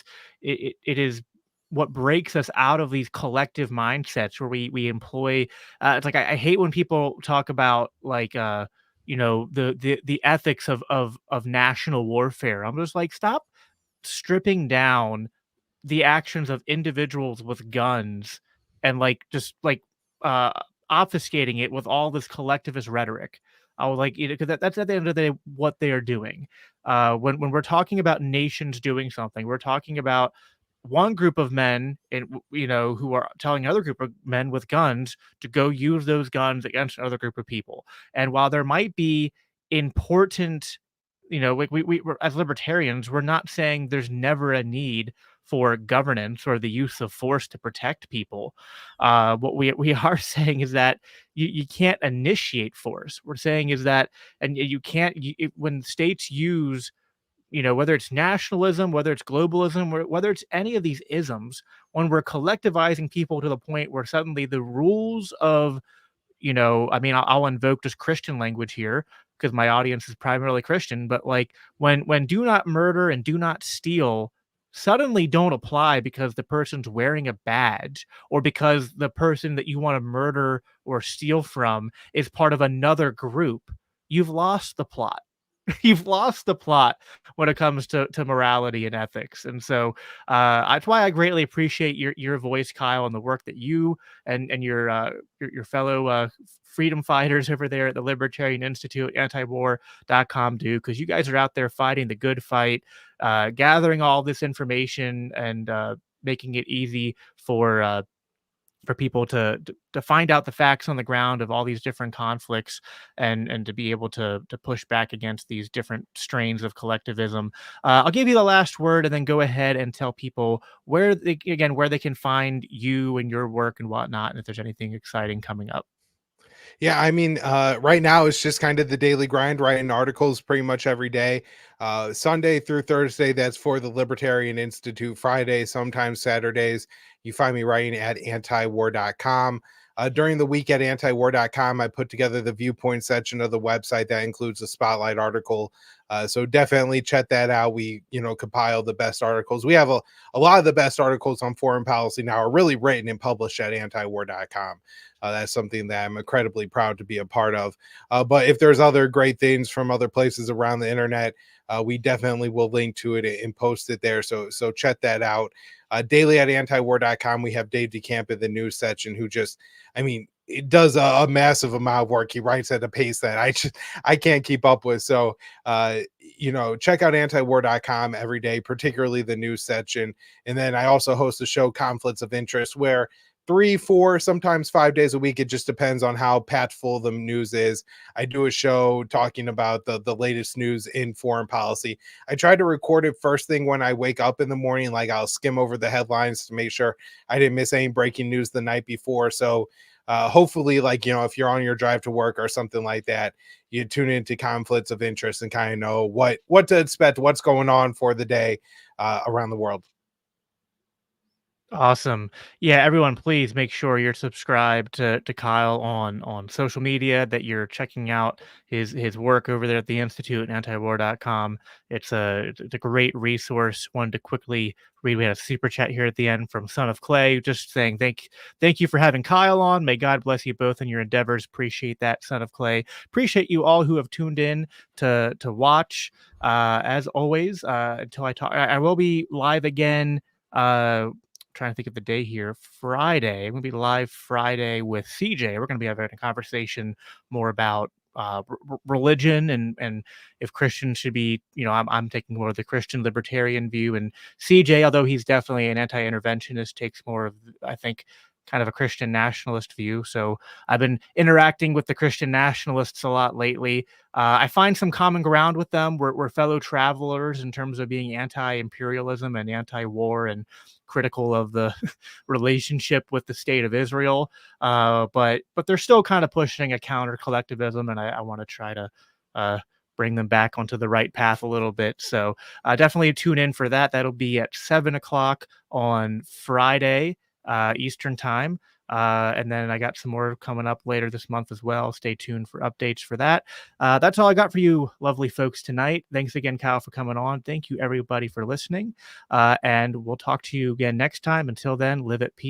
is what breaks us out of these collective mindsets where we employ. It's like I hate when people talk about like the ethics of national warfare. I'm just like, stop stripping down the actions of individuals with guns and like just like uh obfuscating it with all this collectivist rhetoric. I was like, because that's at the end of the day what they are doing. When we're talking about nations doing something, we're talking about one group of men, and who are telling another group of men with guns to go use those guns against another group of people. And while there might be important, we're, as libertarians, we're not saying there's never a need for governance or the use of force to protect people. What we are saying is that you can't initiate force. We're saying is that, and you can't, when states use, whether it's nationalism, whether it's globalism, whether it's any of these isms, when we're collectivizing people to the point where suddenly the rules of, I mean, I'll invoke just Christian language here because my audience is primarily Christian, but like when do not murder and do not steal suddenly don't apply because the person's wearing a badge, or because the person that you want to murder or steal from is part of another group, you've lost the plot. You've lost the plot when it comes to morality and ethics. And so that's why I greatly appreciate your voice, Kyle, and the work that you and your fellow freedom fighters over there at the Libertarian Institute, antiwar.com do, because you guys are out there fighting the good fight, gathering all this information and making it easy for people to find out the facts on the ground of all these different conflicts, and to be able to push back against these different strains of collectivism. I'll give you the last word, and then go ahead and tell people where they can find you and your work and whatnot, and if there's anything exciting coming up. Yeah, I mean, right now it's just kind of the daily grind, writing articles pretty much every day. Sunday through Thursday, that's for the Libertarian Institute. Friday, sometimes Saturdays, you find me writing at antiwar.com. During the week at antiwar.com, I put together the viewpoint section of the website that includes a spotlight article. So definitely check that out. We, compile the best articles. We have a lot of the best articles on foreign policy now are really written and published at antiwar.com. That's something that I'm incredibly proud to be a part of. But if there's other great things from other places around the internet, we definitely will link to it and post it there. So check that out. Daily at antiwar.com, we have Dave DeCamp in the news section, who just, it does a massive amount of work. He writes at a pace that I can't keep up with. So, check out antiwar.com every day, particularly the news section. And then I also host a show, Conflicts of Interest, where 3, 4, sometimes 5 days a week. It just depends on how patful the news is. I do a show talking about the latest news in foreign policy. I try to record it first thing when I wake up in the morning. Like, I'll skim over the headlines to make sure I didn't miss any breaking news the night before. So hopefully, if you're on your drive to work or something like that, you tune into Conflicts of Interest and kind of know what to expect, what's going on for the day around the world. Awesome. Yeah, everyone, please make sure you're subscribed to Kyle on social media, that you're checking out his work over there at the Institute and antiwar.com. It's a great resource. Wanted to quickly read, we had a super chat here at the end from Son of Clay, just saying thank you for having Kyle on. May God bless you both in your endeavors. Appreciate that, Son of Clay. Appreciate you all who have tuned in to watch. As always, until I talk, I will be live again. Trying to think of the day here. Friday. I'm gonna be live Friday with CJ. We're gonna be having a conversation more about religion and if Christians should be, I'm taking more of the Christian libertarian view, and CJ, although he's definitely an anti-interventionist, takes more of, I think, kind of a Christian nationalist view. So I've been interacting with the Christian nationalists a lot lately. I find some common ground with them. We're fellow travelers in terms of being anti-imperialism and anti-war and critical of the relationship with the state of Israel. But they're still kind of pushing a counter collectivism, and I want to try to bring them back onto the right path a little bit. So definitely tune in for that. That'll be at 7 o'clock on Friday, Eastern time. And then I got some more coming up later this month as well. Stay tuned for updates for that. That's all I got for you lovely folks tonight. Thanks again, Kyle, for coming on. Thank you everybody for listening. And we'll talk to you again next time. Until then, live at peace.